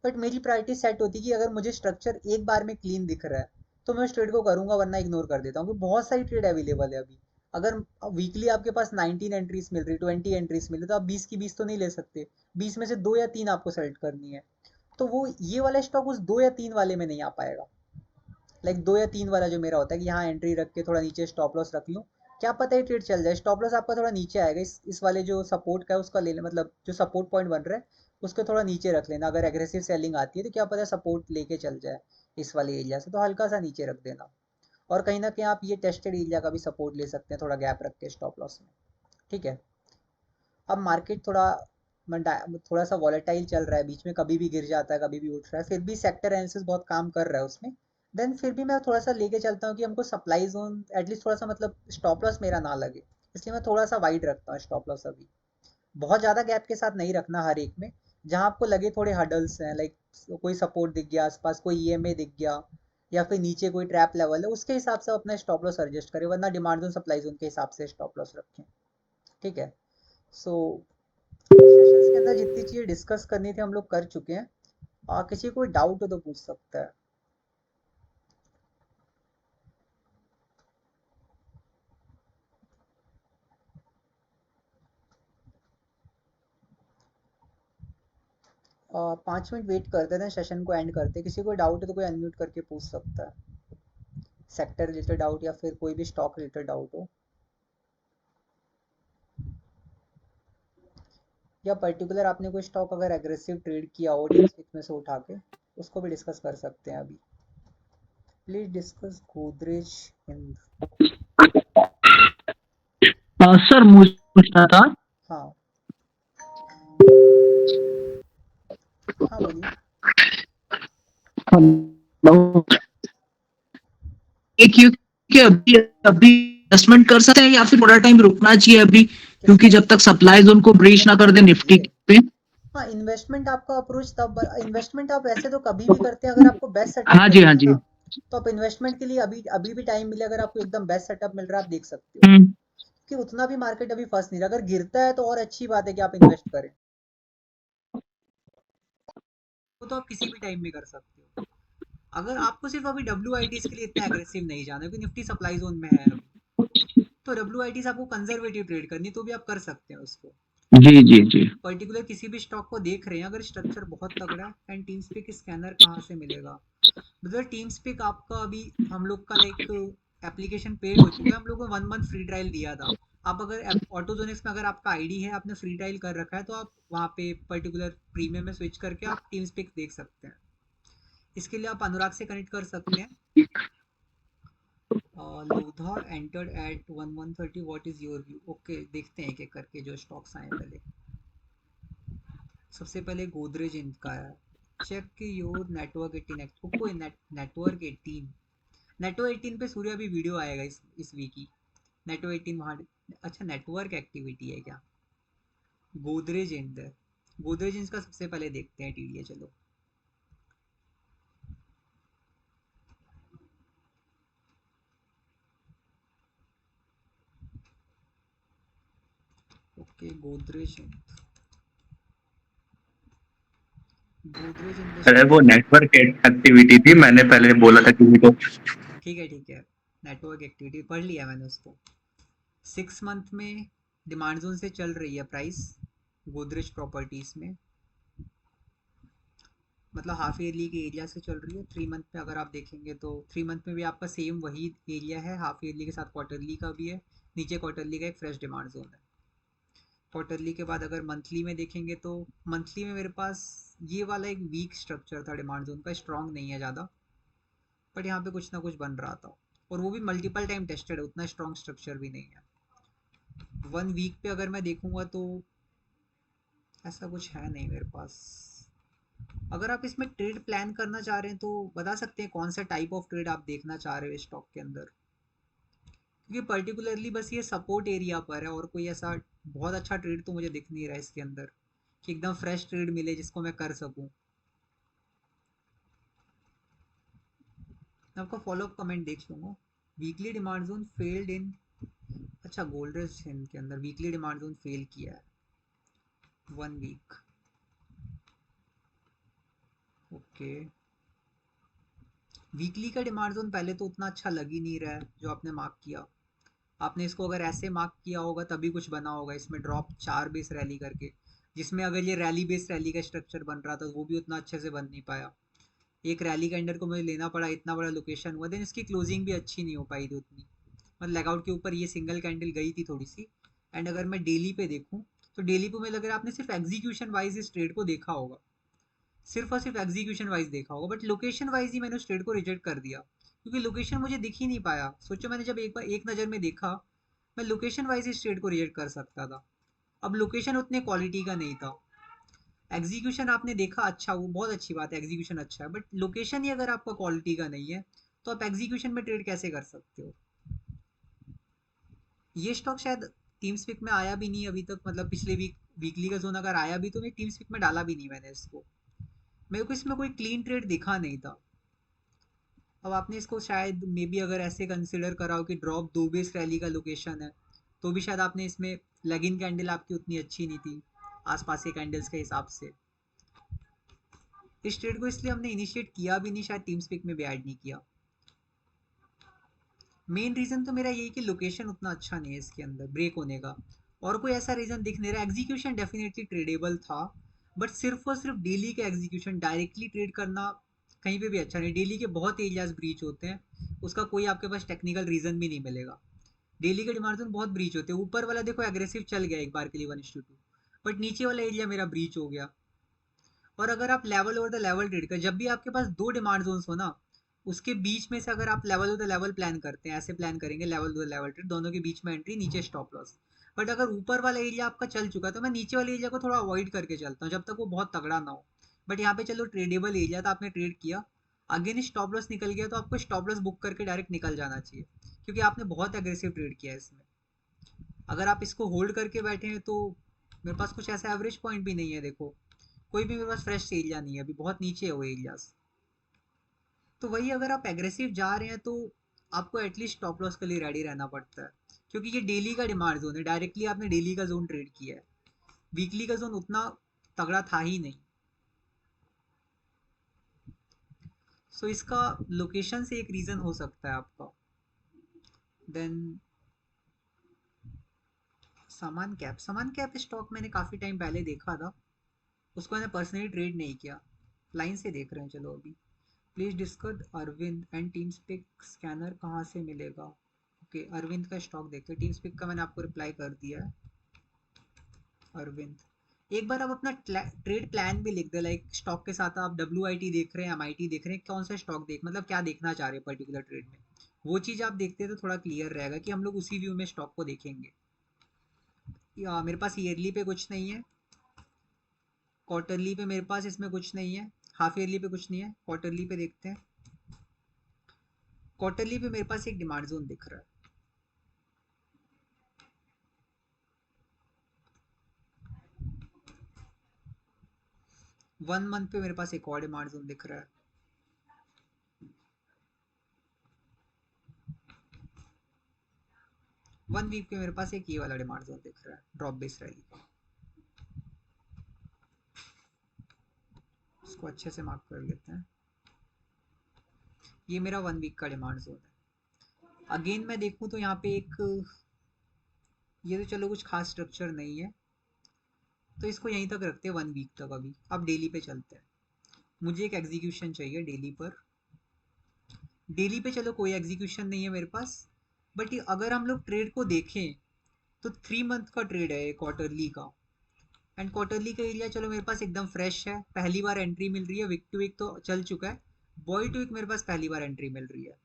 बट मेरी प्रायोरिटी सेट होती है कि अगर मुझे स्ट्रक्चर एक बार में क्लीन दिख रहा है तो मैं उस ट्रेड को करूंगा, वरना इग्नोर कर देता हूँ, क्योंकि बहुत सारी ट्रेड अवेलेबल है अभी। अगर वीकली आपके पास 19 एंट्रीज मिल रही, 20 एंट्रीज मिल रही, तो आप 20 की 20 तो नहीं ले सकते, 20 में से 2 या 3 आपको सेलेक्ट करनी है। तो वो ये वाला स्टॉक उस 2 या 3 वाले में नहीं आ पाएगा। लाइक 2 या 3 वाला जो मेरा होता है कि यहाँ एंट्री रख के थोड़ा नीचे स्टॉप लॉस रख लूँ, क्या पता है ट्रेड चल जाए। स्टॉप लॉस आपका थोड़ा नीचे आएगा, इस वाले जो सपोर्ट का है उसका ले ले, मतलब जो सपोर्ट पॉइंट बन रहा है उसको थोड़ा नीचे रख लेना। अगर एग्रेसिव सेलिंग आती है तो क्या पता सपोर्ट लेके चल जाए इस वाले एरिया से, तो हल्का सा नीचे रख देना। और कहीं ना कहीं आप ये टेस्टेड एरिया का भी सपोर्ट ले सकते हैं थोड़ा गैप रख के स्टॉप लॉस में। ठीक है। अब मार्केट थोड़ा सा वॉलेटाइल चल रहा है, बीच में कभी भी गिर जाता है कभी भी उठ रहा है, फिर भी सेक्टर एनालिसिस बहुत काम कर रहा है उसमें। देन फिर भी मैं थोड़ा सा लेके चलता हूँ कि हमको सप्लाई जोन एटलीस्ट थोड़ा सा, मतलब स्टॉप लॉस मेरा ना लगे, इसलिए मैं थोड़ा सा वाइड रखता हूँ स्टॉप लॉस अभी। बहुत ज़्यादा गैप के साथ नहीं रखना हर एक में। जहाँ आपको लगे थोड़े हडल्स हैं, लाइक कोई सपोर्ट दिख गया आसपास, कोई ईएमए दिख गया, या फिर नीचे कोई ट्रैप लेवल है, उसके हिसाब से अपना स्टॉप लॉस एडजस्ट करें, वरना डिमांड जोन सप्लाई जोन के हिसाब से स्टॉप लॉस रखें। ठीक है। सो सेशंस के अंदर जितनी चीज़ें डिस्कस करनी थी हम लोग कर चुके हैं। किसी को कोई डाउट हो तो पूछ सकता है। 5 मिनट वेट करते थे, सेशन को एंड करते। किसी को डाउट है तो कोई अनम्यूट करके पूछ सकता है, सेक्टर रिलेटेड डाउट या फिर कोई भी स्टॉक रिलेटेड डाउट हो, या पर्टिकुलर आपने कोई स्टॉक अगर एग्रेसिव ट्रेड किया हो टीम्सपेक में से उठा के, उसको भी डिस्कस कर सकते हैं अभी। Please discuss Godrej in. Sir मुझे पूछना था। हाँ हाँ बोलिए। हेलो। एक कि अभी अभी इन्वेस्टमेंट कर सकते हैं या फिर थोड़ा टाइम रुकना चाहिए अभी, किसमें? क्योंकि जब तक सप्लाई जोन को ब्रीच ना कर दे निफ्टी पे। हाँ, इन्वेस्टमेंट आपका अप्रोच तब, इन्वेस्टमेंट आप वैसे तो कभी भी करते हैं अगर आपको बेस्ट सेटअप हाँ मिल जी, रहा हाँ है जी। ना। तो आप इन्वेस्टमेंट के लिए अभी अभी भी टाइम मिले, अगर आपको एकदम बेस्ट सेटअप मिल रहा है आप देख सकते हो। हम्म। कि उतना भी मार्केट अभी फंस नहीं रहा, अगर गिरता है तो और अच्छी बात है कि आप इन्वेस्ट करें, वो तो आप किसी भी टाइम में कर सकते हो। अगर आपको सिर्फ अभी डब्ल्यू आई टीज के लिए इतना एग्रेसिव नहीं जाना है, क्योंकि निफ्टी सप्लाई जोन में है अभी, तो डब्ल्यू आई टीज आपको कंजर्वेटिव ट्रेड करनी है, तो भी आप कर सकते हैं उसको। जी जी जी। पर्टिकुलर किसी भी स्टॉक को देख रहे हैं, अगर स्ट्रक्चर बहुत तगड़ा है, एंड टीम्स पे स्कैनर कहाँ से मिलेगा, मतलब टीम्स पे आपका अभी हम लोग का लाइक एप्लीकेशन पेड हो चुका है, हम लोग को 1 मंथ फ्री ट्रायल दिया था। आप अगर ऑटोजोनिक्स में अगर आपका आईडी है, आपने फ्री ट्रायल कर रखा है, तो आप वहाँ पे पर्टिकुलर प्रीमियम में स्विच करके आप टीम्स पे देख सकते हैं। इसके लिए आप अनुराग से कनेक्ट कर सकते हैं। Lodha entered at 1130, what is your view? Okay, देखते हैं एक एक करके जो स्टॉक्स आए पहले। सबसे पहले गोदरेज इनका है। चेक योर नेटवर्क 18 कोई नेटवर्क 18, नेटवर्क 18 पे सूर्य अभी वीडियो आएगा इस वीक ही। नेटवर्क 18 वहाँ, अच्छा नेटवर्क एक्टिविटी है क्या? गोदरेज इंड है। गोदरेज इंड का सबसे पहले देखते हैं टीडीए, चलो। ओके, गोदरेज इंड, गोदरेज अरे इंडस्ट्री। वो नेटवर्क एक्टिविटी थी, मैंने पहले बोला था किसी को। ठीक है ठीक है, नेटवर्क एक्टिविटी पढ़ लिया मैंने उसको। 6 मंथ में डिमांड जोन से चल रही है प्राइस गोदरेज प्रॉपर्टीज में, मतलब हाफ ईयरली के एरिया से चल रही है। 3 मंथ में अगर आप देखेंगे तो 3 मंथ में भी आपका सेम वही एरिया है, हाफ ईयरली के साथ क्वार्टरली का भी है। नीचे क्वार्टरली का एक फ्रेश डिमांड जोन है। क्वार्टरली के बाद अगर मंथली में देखेंगे तो मंथली में मेरे पास ये वाला एक वीक स्ट्रक्चर था डिमांड जोन का, स्ट्रॉन्ग नहीं है ज़्यादा, बट यहाँ पे कुछ ना कुछ बन रहा था, और वो भी मल्टीपल टाइम टेस्टेड है, उतना स्ट्रॉन्ग स्ट्रक्चर भी नहीं है। 1 वीक पे अगर मैं देखूंगा तो ऐसा कुछ है नहीं मेरे पास। अगर आप इसमें ट्रेड प्लान करना चाह रहे हैं तो बता सकते हैं कौन सा टाइप ऑफ ट्रेड आप देखना चाह रहे हो स्टॉक के अंदर, क्योंकि पर्टिकुलरली बस ये सपोर्ट एरिया पर है, और कोई ऐसा बहुत अच्छा ट्रेड तो मुझे दिख नहीं रहा है इसके अंदर कि एकदम फ्रेश ट्रेड मिले जिसको मैं कर सकूं। मैं आपका फॉलोअप कमेंट देख लूंगा। Weekly demand zone failed in, अच्छा गोल्डरेज के अंदर वीकली डिमांड जोन फेल किया है 1 वीक। ओके, वीकली का डिमांड जोन पहले तो उतना अच्छा लग ही नहीं रहा है जो आपने मार्क किया। आपने इसको अगर ऐसे मार्क किया होगा तभी कुछ बना होगा, इसमें ड्रॉप 4 बेस रैली करके, जिसमें अगर ये रैली बेस रैली का स्ट्रक्चर बन रहा था तो वो भी उतना अच्छे से बन नहीं पाया। एक रैली कैंडल को मुझे लेना पड़ा, इतना बड़ा लोकेशन हुआ, देन इसकी क्लोजिंग भी अच्छी नहीं हो पाई थी उतनी। मतलब लेगआउट के ऊपर ये सिंगल कैंडल गई थी थोड़ी सी। एंड अगर मैं डेली पे देखूँ तो डेली पे मुझे लग रहा है आपने सिर्फ एग्जीक्यूशन वाइज इस ट्रेड को देखा होगा, सिर्फ और सिर्फ एग्जीक्यूशन वाइज देखा होगा, बट लोकेशन वाइज ही मैंने उस ट्रेड को रिजेक्ट कर दिया, क्योंकि लोकेशन मुझे दिख ही नहीं पाया। सोचो मैंने जब एक बार एक नज़र में देखा, मैं लोकेशन वाइज इस ट्रेड को रिजेक्ट कर सकता था। अब लोकेशन उतने क्वालिटी का नहीं था। एग्जीक्यूशन आपने देखा अच्छा, वो बहुत अच्छी बात है, एग्जीक्यूशन अच्छा है, बट लोकेशन ही अगर आपका क्वालिटी का नहीं है तो आप एग्जीक्यूशन में ट्रेड कैसे कर सकते हो। ये स्टॉक शायद टीम स्पिक में आया भी नहीं अभी तक, मतलब पिछले वीक वीकली का जोन अगर आया भी तो मैं टीम स्पिक में डाला भी नहीं मैंने इसको। मेरे को इसमें कोई क्लीन ट्रेड दिखा नहीं था। अब आपने इसको शायद मे बी अगर ऐसे कंसिडर करा हो कि ड्रॉप 2 बेस रैली का लोकेशन है, तो भी शायद आपने इसमें लेग इन कैंडल आपकी उतनी अच्छी नहीं थी आसपास के कैंडल्स के हिसाब से। इस ट्रेड को इसलिए हमने इनिशिएट किया भी नहीं, शायद टीम स्पिक में भी ऐड नहीं किया। मेन रीज़न तो मेरा यही कि लोकेशन उतना अच्छा नहीं है इसके अंदर ब्रेक होने का, और कोई ऐसा रीज़न दिख नहीं रहा। एग्जीक्यूशन डेफिनेटली ट्रेडेबल था, बट सिर्फ और सिर्फ डेली के एग्जीक्यूशन डायरेक्टली ट्रेड करना कहीं पे भी अच्छा नहीं। डेली के बहुत एरियाज ब्रीच होते हैं, उसका कोई आपके पास टेक्निकल रीज़न भी नहीं मिलेगा। डेली के डिमांड बहुत ब्रीच होते हैं। ऊपर वाला देखो एग्रेसिव चल गया एक बार के लिए 1:2, बट नीचे वाला एरिया मेरा ब्रीच हो गया। और अगर आप level over the level trade कर, जब भी आपके पास दो डिमांड जोन्स हो ना, उसके बीच में से अगर आप level over the level plan करते हैं, ऐसे प्लान करेंगे level over the level trade, दोनों के बीच में एंट्री, नीचे स्टॉप लॉस। बट अगर ऊपर वाला एरिया आपका चल चुका है तो मैं नीचे वाले एरिया को थोड़ा अवॉइड करके चलता हूँ जब तक वो बहुत तगड़ा ना हो। बट यहाँ पे चलो ट्रेडेबल एरिया था, आपने ट्रेड किया, अगेन स्टॉप लॉस निकल गया तो आपको स्टॉप लॉस बुक करके डायरेक्ट निकल जाना चाहिए, क्योंकि आपने बहुत एग्रेसिव ट्रेड किया है इसमें। अगर आप इसको होल्ड करके बैठे हैं तो मेरे पास कुछ ऐसा एवरेज पॉइंट भी नहीं है, देखो कोई भी मेरे पास फ्रेश एरिया नहीं है, अभी बहुत नीचे है वो एरियाज। तो वही अगर आप एग्रेसिव जा रहे हैं तो आपको एटलीस्ट स्टॉप लॉस के लिए रेडी रहना पड़ता है, क्योंकि ये डेली का डिमांड जोन है, डायरेक्टली आपने डेली का जोन ट्रेड किया है, वीकली का जोन उतना तगड़ा था ही नहीं। सो इसका लोकेशन से एक रीज़न हो सकता है आपका। देन सामान कैप स्टॉक मैंने काफ़ी टाइम पहले देखा था, उसको मैंने पर्सनली ट्रेड नहीं किया, लाइन से देख रहे हैं चलो अभी। Please discuss Arvind and team spike scanner कहाँ से मिलेगा। ओके, अरविंद का स्टॉक देखते हैं, टीम स्पिक का मैंने आपको रिप्लाई कर दिया है। अरविंद, एक बार आप अपना ट्रेड प्लान भी लिख दे, लाइक स्टॉक के साथ आप WIT देख रहे हैं, MIT देख रहे हैं, कौन सा स्टॉक देख, मतलब क्या देखना चाह रहे हैं पर्टिकुलर ट्रेड में, वो चीज़ आप देखते हैं तो थोड़ा क्लियर रहेगा कि हम लोग उसी व्यू में स्टॉक को देखेंगे। या मेरे पास ईयरली पे कुछ नहीं है, क्वार्टरली पे मेरे पास इसमें कुछ नहीं है, हाफ ईयरली पे कुछ नहीं है, क्वार्टरली पे देखते हैं। क्वार्टरली पे मेरे पास एक डिमांड जोन दिख रहा है, 1 मंथ पे मेरे पास एक और डिमांड जोन दिख रहा है, 1 वीक पे मेरे पास एक ये वाला डिमांड जोन दिख रहा है ड्रॉप बेस रैली का। इसको अच्छे से मार्क कर लेते हैं, ये मेरा 1 वीक का डिमांड जोन है। अगेन मैं देखूँ तो यहाँ पे एक, ये तो चलो कुछ खास स्ट्रक्चर नहीं है, तो इसको यहीं तक रखते हैं 1 वीक तक। अभी अब डेली पे चलते हैं, मुझे एक एग्जीक्यूशन चाहिए डेली पर। डेली पे चलो कोई एग्जीक्यूशन नहीं है मेरे पास, बट अगर हम लोग ट्रेड को देखें तो 3 मंथ का ट्रेड है क्वार्टरली का। एंड क्वार्टरली का एरिया चलो मेरे पास एकदम फ्रेश है, पहली बार एंट्री मिल रही है, वीक टू वीक तो चल चुका है, बॉय टू वीक मेरे पास पहली बार एंट्री मिल रही है।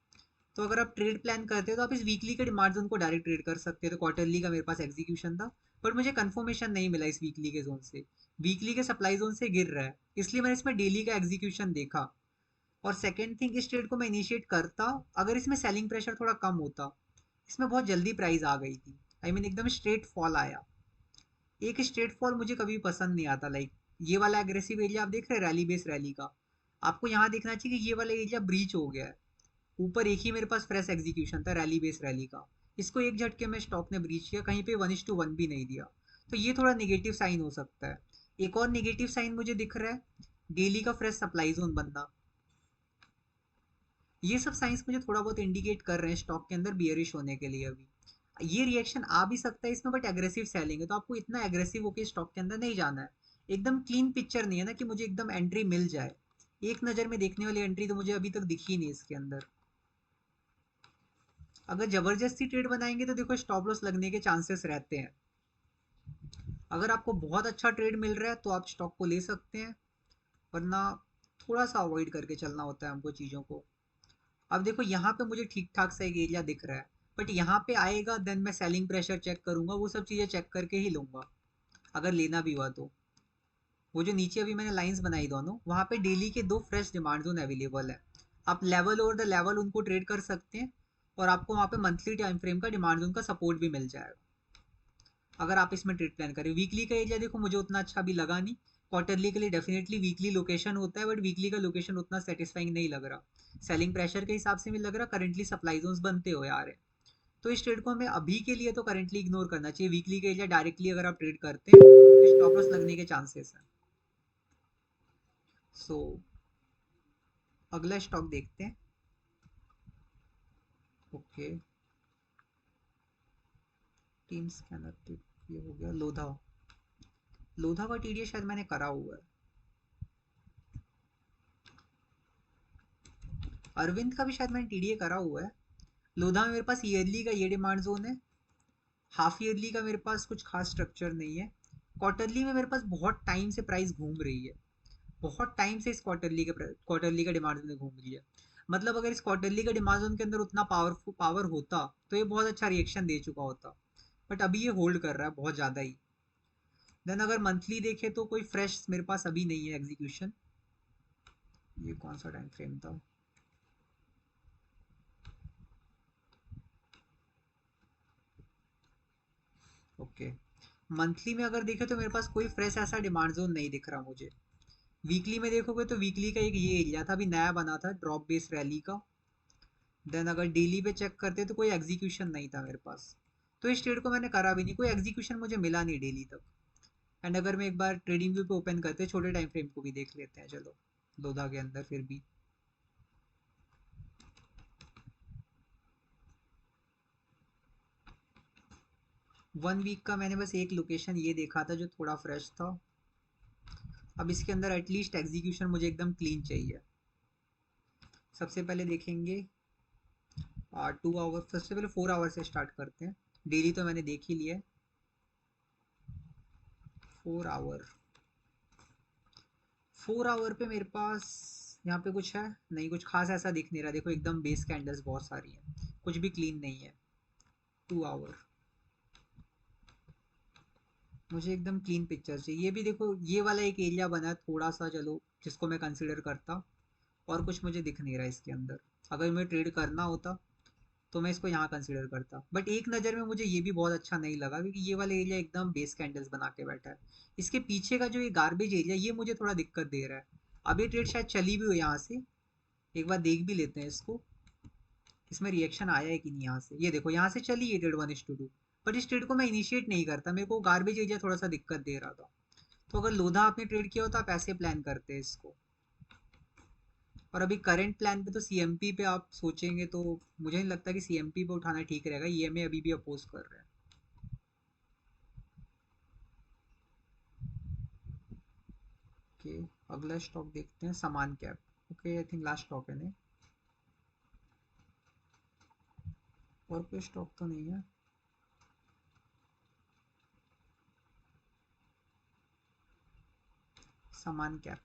तो अगर आप ट्रेड प्लान करते हो तो आप इस वीकली के डिमांड जोन को डायरेक्ट ट्रेड कर सकते हो। तो क्वार्टरली का मेरे पास एग्जीक्यूशन था, बट मुझे कंफर्मेशन नहीं मिला इस वीकली के जोन से, वीकली के सप्लाई जोन से गिर रहा है, इसलिए मैंने इसमें डेली का एग्जीक्यूशन देखा। और सेकेंड थिंग, इस ट्रेड को मैं इनिशिएट करता अगर इसमें सेलिंग प्रेशर थोड़ा कम होता। इसमें बहुत जल्दी प्राइस आ गई थी, आई मीन एकदम स्ट्रेट फॉल आया। एक स्ट्रेट फॉल मुझे कभी पसंद नहीं आता, लाइक ये वाला एग्रेसिव एरिया आप देख रहे हैं रैली बेस रैली का, आपको यहाँ देखना चाहिए कि ये वाला एरिया ब्रीच हो गया है। ऊपर एक ही मेरे पास फ्रेश एग्जीक्यूशन था रैली बेस रैली का, इसको एक झटके में स्टॉक ने ब्रीच किया, कहीं पे 1:1 भी नहीं दिया, तो ये थोड़ा नेगेटिव साइन हो सकता है। एक और नेगेटिव साइन मुझे दिख रहा है, डेली का फ्रेश सप्लाई जोन बनना, ये सब साइंस मुझे थोड़ा बहुत इंडिकेट कर रहे हैं स्टॉक के अंदर बियरिश होने के लिए। अभी ये रिएक्शन आ भी सकता है इसमें, बट एग्रेसिव सेलिंग है तो आपको इतना एग्रेसिव होकर स्टॉक के अंदर नहीं जाना है। एकदम क्लीन पिक्चर नहीं है ना कि मुझे एकदम एंट्री मिल जाए। एक नज़र में देखने वाली एंट्री तो मुझे अभी तक दिखी नहीं इसके अंदर। अगर जबरदस्ती ट्रेड बनाएंगे तो देखो स्टॉप लॉस लगने के चांसेस रहते हैं। अगर आपको बहुत अच्छा ट्रेड मिल रहा है तो आप स्टॉक को ले सकते हैं, वरना थोड़ा सा अवॉइड करके चलना होता है हमको चीज़ों को। अब देखो यहाँ पे मुझे ठीक ठाक सा एक एरिया दिख रहा है, बट यहाँ पे आएगा देन मैं सेलिंग प्रेशर चेक करूंगा, वो सब चीज़ें चेक करके ही लूंगा अगर लेना भी हुआ तो। वो जो नीचे अभी मैंने लाइंस बनाई दोनों, वहाँ पे डेली के 2 फ्रेश डिमांड जोन अवेलेबल है। आप लेवल ओवर द लेवल उनको ट्रेड कर सकते हैं, और आपको वहाँ पे मंथली टाइम फ्रेम का डिमांड जोन का सपोर्ट भी मिल जाएगा अगर आप इसमें ट्रेड प्लान करें। वीकली का एरिया देखो मुझे उतना अच्छा भी लगा नहीं। क्वार्टरली के लिए डेफिनेटली वीकली लोकेशन होता है, बट वीकली का लोकेशन उतना सेटिस्फाइंग नहीं लग रहा। सेलिंग प्रेशर के हिसाब से भी लग रहा, करेंटली सप्लाई जोन्स बनते हुए आ रहे हैं। तो इस ट्रेड को हमें अभी के लिए तो करेंटली इग्नोर करना चाहिए। वीकली का एरिया डायरेक्टली अगर आप ट्रेड करते हैं तो स्टॉप लॉस लगने के चांसेस हैं। सो अगला स्टॉक देखते हैं। ओके, टीम स्कैनर, ये हो गया लोधा। लोधा का टीडीए शायद मैंने करा हुआ है। अरविंद का भी शायद मैंने टीडीए करा हुआ है। लोधा में मेरे पास ईयरली का ये डिमांड जोन है, हाफ ईयरली का मेरे पास कुछ खास स्ट्रक्चर नहीं है। क्वार्टरली में मेरे पास बहुत टाइम से प्राइस घूम रही है, बहुत टाइम से इस क्वार्टरली का डिमांड जोन घूम रही है। मतलब अगर इस क्वार्टरली का डिमांड जोन के अंदर उतना पावर होता तो ये बहुत अच्छा रिएक्शन दे चुका होता, बट अभी ये होल्ड कर रहा है बहुत ज़्यादा ही। देन अगर मंथली देखें तो कोई फ्रेश मेरे पास अभी नहीं है एग्जीक्यूशन। ये कौन सा टाइम फ्रेम था? ओके, मंथली में अगर देखें तो मेरे पास कोई फ्रेश ऐसा डिमांड जोन नहीं दिख रहा मुझे। वीकली में देखोगे तो वीकली का एक ये एरिया था, अभी नया बना था ड्रॉप बेस रैली का। देन अगर डेली पे चेक करते तो कोई एग्जीक्यूशन नहीं था मेरे पास, तो इस ट्रेड को मैंने करा भी नहीं, कोई एग्जीक्यूशन मुझे मिला नहीं डेली तक। एंड अगर मैं एक बार ट्रेडिंग व्यू पे ओपन करते छोटे टाइम फ्रेम को भी देख लेते हैं, चलो लोधा के अंदर फिर भी। 1 वीक का मैंने बस एक लोकेशन ये देखा था जो थोड़ा फ्रेश था। अब इसके अंदर एटलीस्ट एग्जीक्यूशन मुझे एकदम क्लीन चाहिए। सबसे पहले देखेंगे 2 आवर, सबसे पहले 4 आवर से स्टार्ट करते हैं। डेली तो मैंने देख ही लिया है। 4 आवर, 4 आवर पे मेरे पास यहाँ पे कुछ है नहीं, कुछ खास ऐसा दिख नहीं रहा। देखो एकदम बेस कैंडल्स बहुत सारी हैं, कुछ भी क्लीन नहीं है। 2 आवर मुझे एकदम क्लीन पिक्चर चाहिए। ये भी देखो ये वाला एक एरिया बना है थोड़ा सा, चलो जिसको मैं कंसिडर करता। और कुछ मुझे दिख नहीं रहा इसके अंदर। अगर मुझे ट्रेड करना होता तो मैं इसको यहाँ कंसिडर करता, बट एक नज़र में मुझे ये भी बहुत अच्छा नहीं लगा क्योंकि ये वाला एरिया एकदम बेस कैंडल्स बना के बैठा है। इसके पीछे का जो ये गार्बेज एरिया ये मुझे थोड़ा दिक्कत दे रहा है। अब ये ट्रेड शायद चली भी हो यहाँ से, एक बार देख भी लेते हैं इसको, इसमें रिएक्शन आया है कि नहीं यहाँ से। ये देखो यहाँ से चली ये ट्रेड 1:2, बट इस ट्रेड को मैं इनिशिएट नहीं करता, मेरे को गार्बेज एरिया थोड़ा सा दिक्कत दे रहा था। तो अगर लोधा आपने ट्रेड किया हो तो आप ऐसे प्लान करते हैं इसको। और अभी करंट प्लान पे तो सीएमपी पे आप सोचेंगे तो मुझे नहीं लगता कि सीएमपी पे उठाना ठीक रहेगा। ईएमए अभी भी अपोज कर रहे हैं। ओके, अगला स्टॉक देखते हैं समान cap. Okay, I think last stock है नहीं, और कोई स्टॉक तो नहीं है। समान कैप,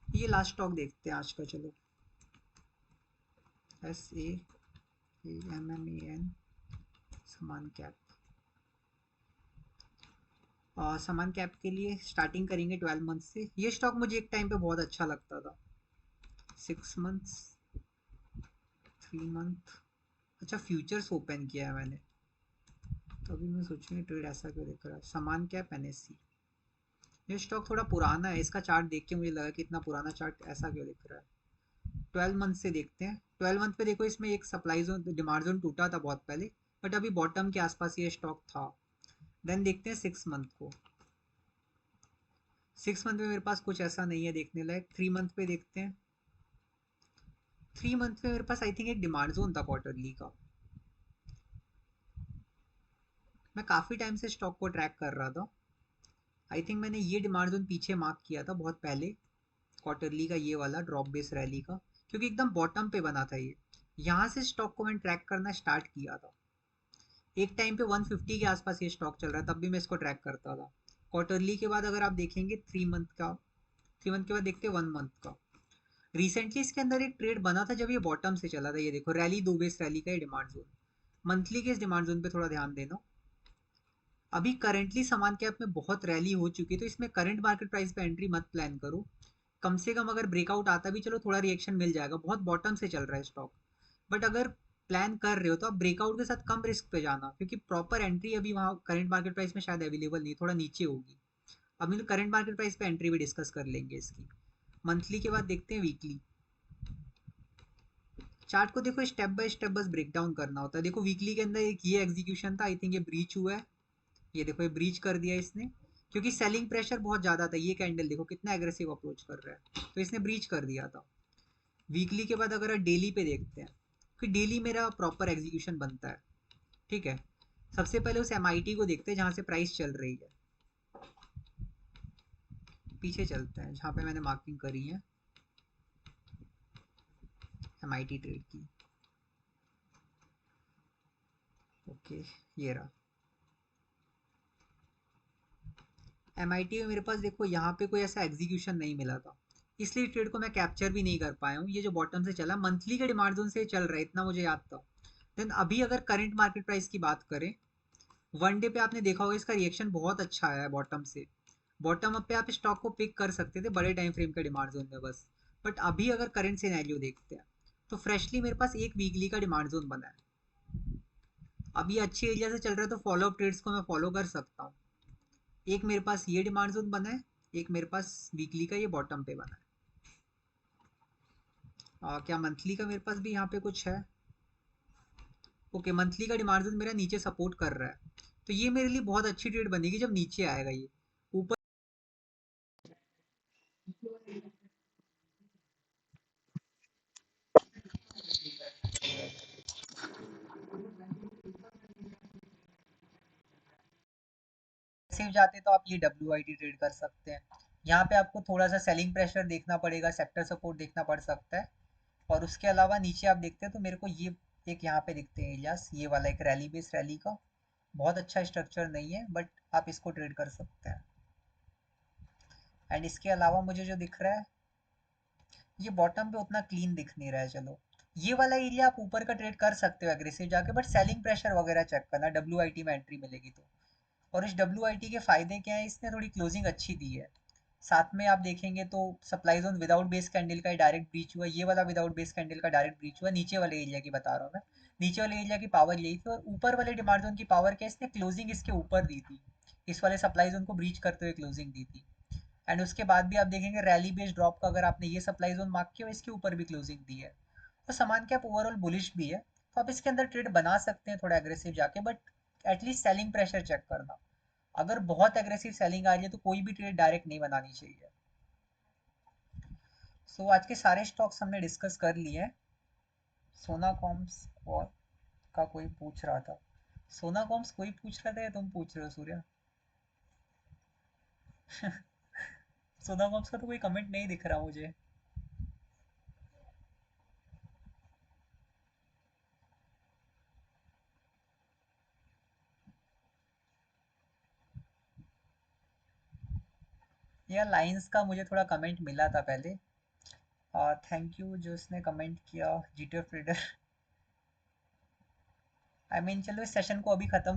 ये लास्ट स्टॉक देखते हैं आज का, चलो। SAMMAN, समान कैप। समान कैप के लिए स्टार्टिंग करेंगे 12 मंथ से। ये स्टॉक मुझे एक टाइम पे बहुत अच्छा लगता था। 6 मंथ्स, 3 मंथ। अच्छा, फ्यूचर्स ओपन किया है मैंने, तभी मैं सोचूंगी ट्रेड ऐसा क्यों दिख रहा है। समान कैप NSC, ये स्टॉक थोड़ा पुराना है, इसका चार्ट देख के मुझे लगा कि इतना पुराना चार्ट ऐसा क्यों दिख रहा है। 12 मंथ से देखते हैं। 12 मंथ पे देखो इसमें एक सप्लाई जोन डिमांड जोन टूटा था बहुत पहले, बट अभी बॉटम के आसपास ये स्टॉक था। देन देखते हैं 6 मंथ को। 6 मंथ में मेरे पास कुछ ऐसा नहीं है देखने लायक। 3 मंथ पे देखते हैं। 3 मंथ में मेरे पास आई थिंक एक डिमांड जोन था क्वार्टरली का। मैं काफ़ी टाइम से स्टॉक को ट्रैक कर रहा था। आई थिंक मैंने ये डिमांड जोन पीछे मार्क किया था बहुत पहले, क्वार्टरली का ये वाला ड्रॉप बेस रैली का, क्योंकि एकदम बॉटम पे बना था ये। यहाँ से स्टॉक को मैंने ट्रैक करना स्टार्ट किया था। एक टाइम पे 150 के आसपास ये स्टॉक चल रहा था, तब भी मैं इसको ट्रैक करता था। क्वार्टरली के बाद अगर आप देखेंगे 3 मंथ का, 3 मंथ के बाद देखते हैं 1 मंथ का। रिसेंटली इसके अंदर एक ट्रेड बना था जब ये बॉटम से चला था। ये देखो रैली, दो बेस रैली का ये डिमांड जोन। मंथली के इस डिमांड जोन पे थोड़ा ध्यान देना। अभी करंटली सामान के आप में बहुत रैली हो चुकी है, तो इसमें करंट मार्केट प्राइस पे एंट्री मत प्लान करो। कम से कम अगर ब्रेकआउट आता भी, चलो थोड़ा रिएक्शन मिल जाएगा, बहुत बॉटम से चल रहा है स्टॉक। बट अगर प्लान कर रहे हो तो आप ब्रेकआउट के साथ कम रिस्क पे जाना, क्योंकि प्रॉपर एंट्री अभी वहाँ करंट मार्केट प्राइस में शायद अवेलेबल नहीं, थोड़ा नीचे होगी। अभी तो करंट मार्केट प्राइस पे एंट्री भी डिस्कस कर लेंगे इसकी। मंथली के बाद देखते हैं वीकली। चार्ट को देखो स्टेप बाय स्टेप बस ब्रेक डाउन करना होता है। देखो वीकली के अंदर एक ये एग्जीक्यूशन था, आई थिंक ये ब्रीच हुआ है। ये देखो ये ब्रीच कर दिया इसने, क्योंकि सेलिंग प्रेशर बहुत ज़्यादा था। ये कैंडल देखो कितना एग्रेसिव अप्रोच कर रहा है, तो इसने ब्रीच कर दिया था। वीकली के बाद अगर डेली पे देखते हैं, कि डेली मेरा प्रॉपर एग्जीक्यूशन बनता है, ठीक है। सबसे पहले उस MIT को देखते हैं जहाँ से प्राइस चल रही है। पीछे चलते हैं जहाँ पे मैंने मार्किंग करी है MIT ट्रेड की। ओके, ये रहा MIT में। मेरे पास देखो यहाँ पे कोई ऐसा एग्जीक्यूशन नहीं मिला था, इसलिए ट्रेड को मैं कैप्चर भी नहीं कर पाया हूँ। ये जो बॉटम से चला, मंथली के डिमांड जोन से चल रहा है, इतना मुझे याद था। देन अभी अगर करंट मार्केट प्राइस की बात करें, वन डे पे आपने देखा होगा इसका रिएक्शन बहुत अच्छा आया है बॉटम से। बॉटम अप पे आप स्टॉक को पिक कर सकते थे बड़े टाइम फ्रेम के डिमांड जोन में बस। बट अभी अगर करंट सिनेरियो देखते हैं, तो फ्रेशली मेरे पास एक वीकली का डिमांड जोन बना है। अभी अच्छे एरिया से चल रहा है, तो फॉलो अप ट्रेड्स को मैं फॉलो कर सकता हूँ। एक मेरे पास ये डिमांड जोन बना है, एक मेरे पास वीकली का ये बॉटम पे बना है। क्या मंथली का मेरे पास भी यहाँ पे कुछ है? ओके, मंथली का डिमांड जोन मेरा नीचे सपोर्ट कर रहा है, तो ये मेरे लिए बहुत अच्छी ट्रेड बनेगी जब नीचे आएगा ये। ऊपर सिर्फ जाते तो आप ये WIT ट्रेड कर सकते हैं। यहाँ पे आपको थोड़ा सा सेलिंग प्रेशर देखना पड़ेगा, सेक्टर सपोर्ट देखना पड़ सकता है। और उसके अलावा नीचे आप देखते हैं तो मेरे को ये एक यहाँ पे दिखते हैं एरियाज, ये वाला एक रैली बेस रैली का। बहुत अच्छा स्ट्रक्चर नहीं है, बट आप इसको ट्रेड कर सकते हैं। एंड इसके अलावा मुझे जो दिख रहा है, ये बॉटम पे उतना क्लीन दिख नहीं रहा है। चलो ये वाला एरिया आप ऊपर का ट्रेड कर सकते हो एग्रेसिव जाके, बट सेलिंग प्रेशर वगैरह चेक करना, WIT में एंट्री मिलेगी तो। और इस WIT के फायदे क्या है, इसने थोड़ी क्लोजिंग अच्छी दी है। साथ में आप देखेंगे तो supply zone without base candle का डायरेक्ट ब्रीच हुआ, ये वाला विदाउट बेस कैंडल का डायरेक्ट ब्रीच हुआ। नीचे वाले एरिया की बता रहा हूँ मैं। नीचे वाले एरिया की पावर यही थी, और ऊपर वाले डिमांड जोन की पावर क्या, इसने क्लोजिंग इसके ऊपर दी थी। इस वाले सप्लाई जोन को ब्रीच करते हुए क्लोजिंग दी थी। एंड उसके बाद भी आप देखेंगे रैली बेस्ड ड्रॉप का, अगर आपने ये सप्लाई जोन मार्क किया, इसके ऊपर भी क्लोजिंग दी है। तो सामान क्या ओवरऑल बुलिश भी है, तो आप इसके अंदर ट्रेड बना सकते हैं थोड़ा एग्रेसिव जाके, but at least selling pressure check करना। अगर बहुत एग्रेसिव सेलिंग आ रही है तो कोई भी ट्रेड डायरेक्ट नहीं बनानी चाहिए। सो आज के सारे स्टॉक्स हमने डिस्कस कर लिए हैं। सोना कॉम्स का कोई पूछ रहा था, सोना कॉम्स कोई पूछ रहा था या तुम पूछ रहे हो सूर्या? सोना कॉम्स का तो कोई कमेंट नहीं दिख रहा मुझे। यार लाइंस का मुझे थोड़ा कमेंट मिला था पहले। थैंक यू जो उसने कमेंट किया, GTF ट्रेडर। आई मीन चलो इस सेशन को अभी ख़त्म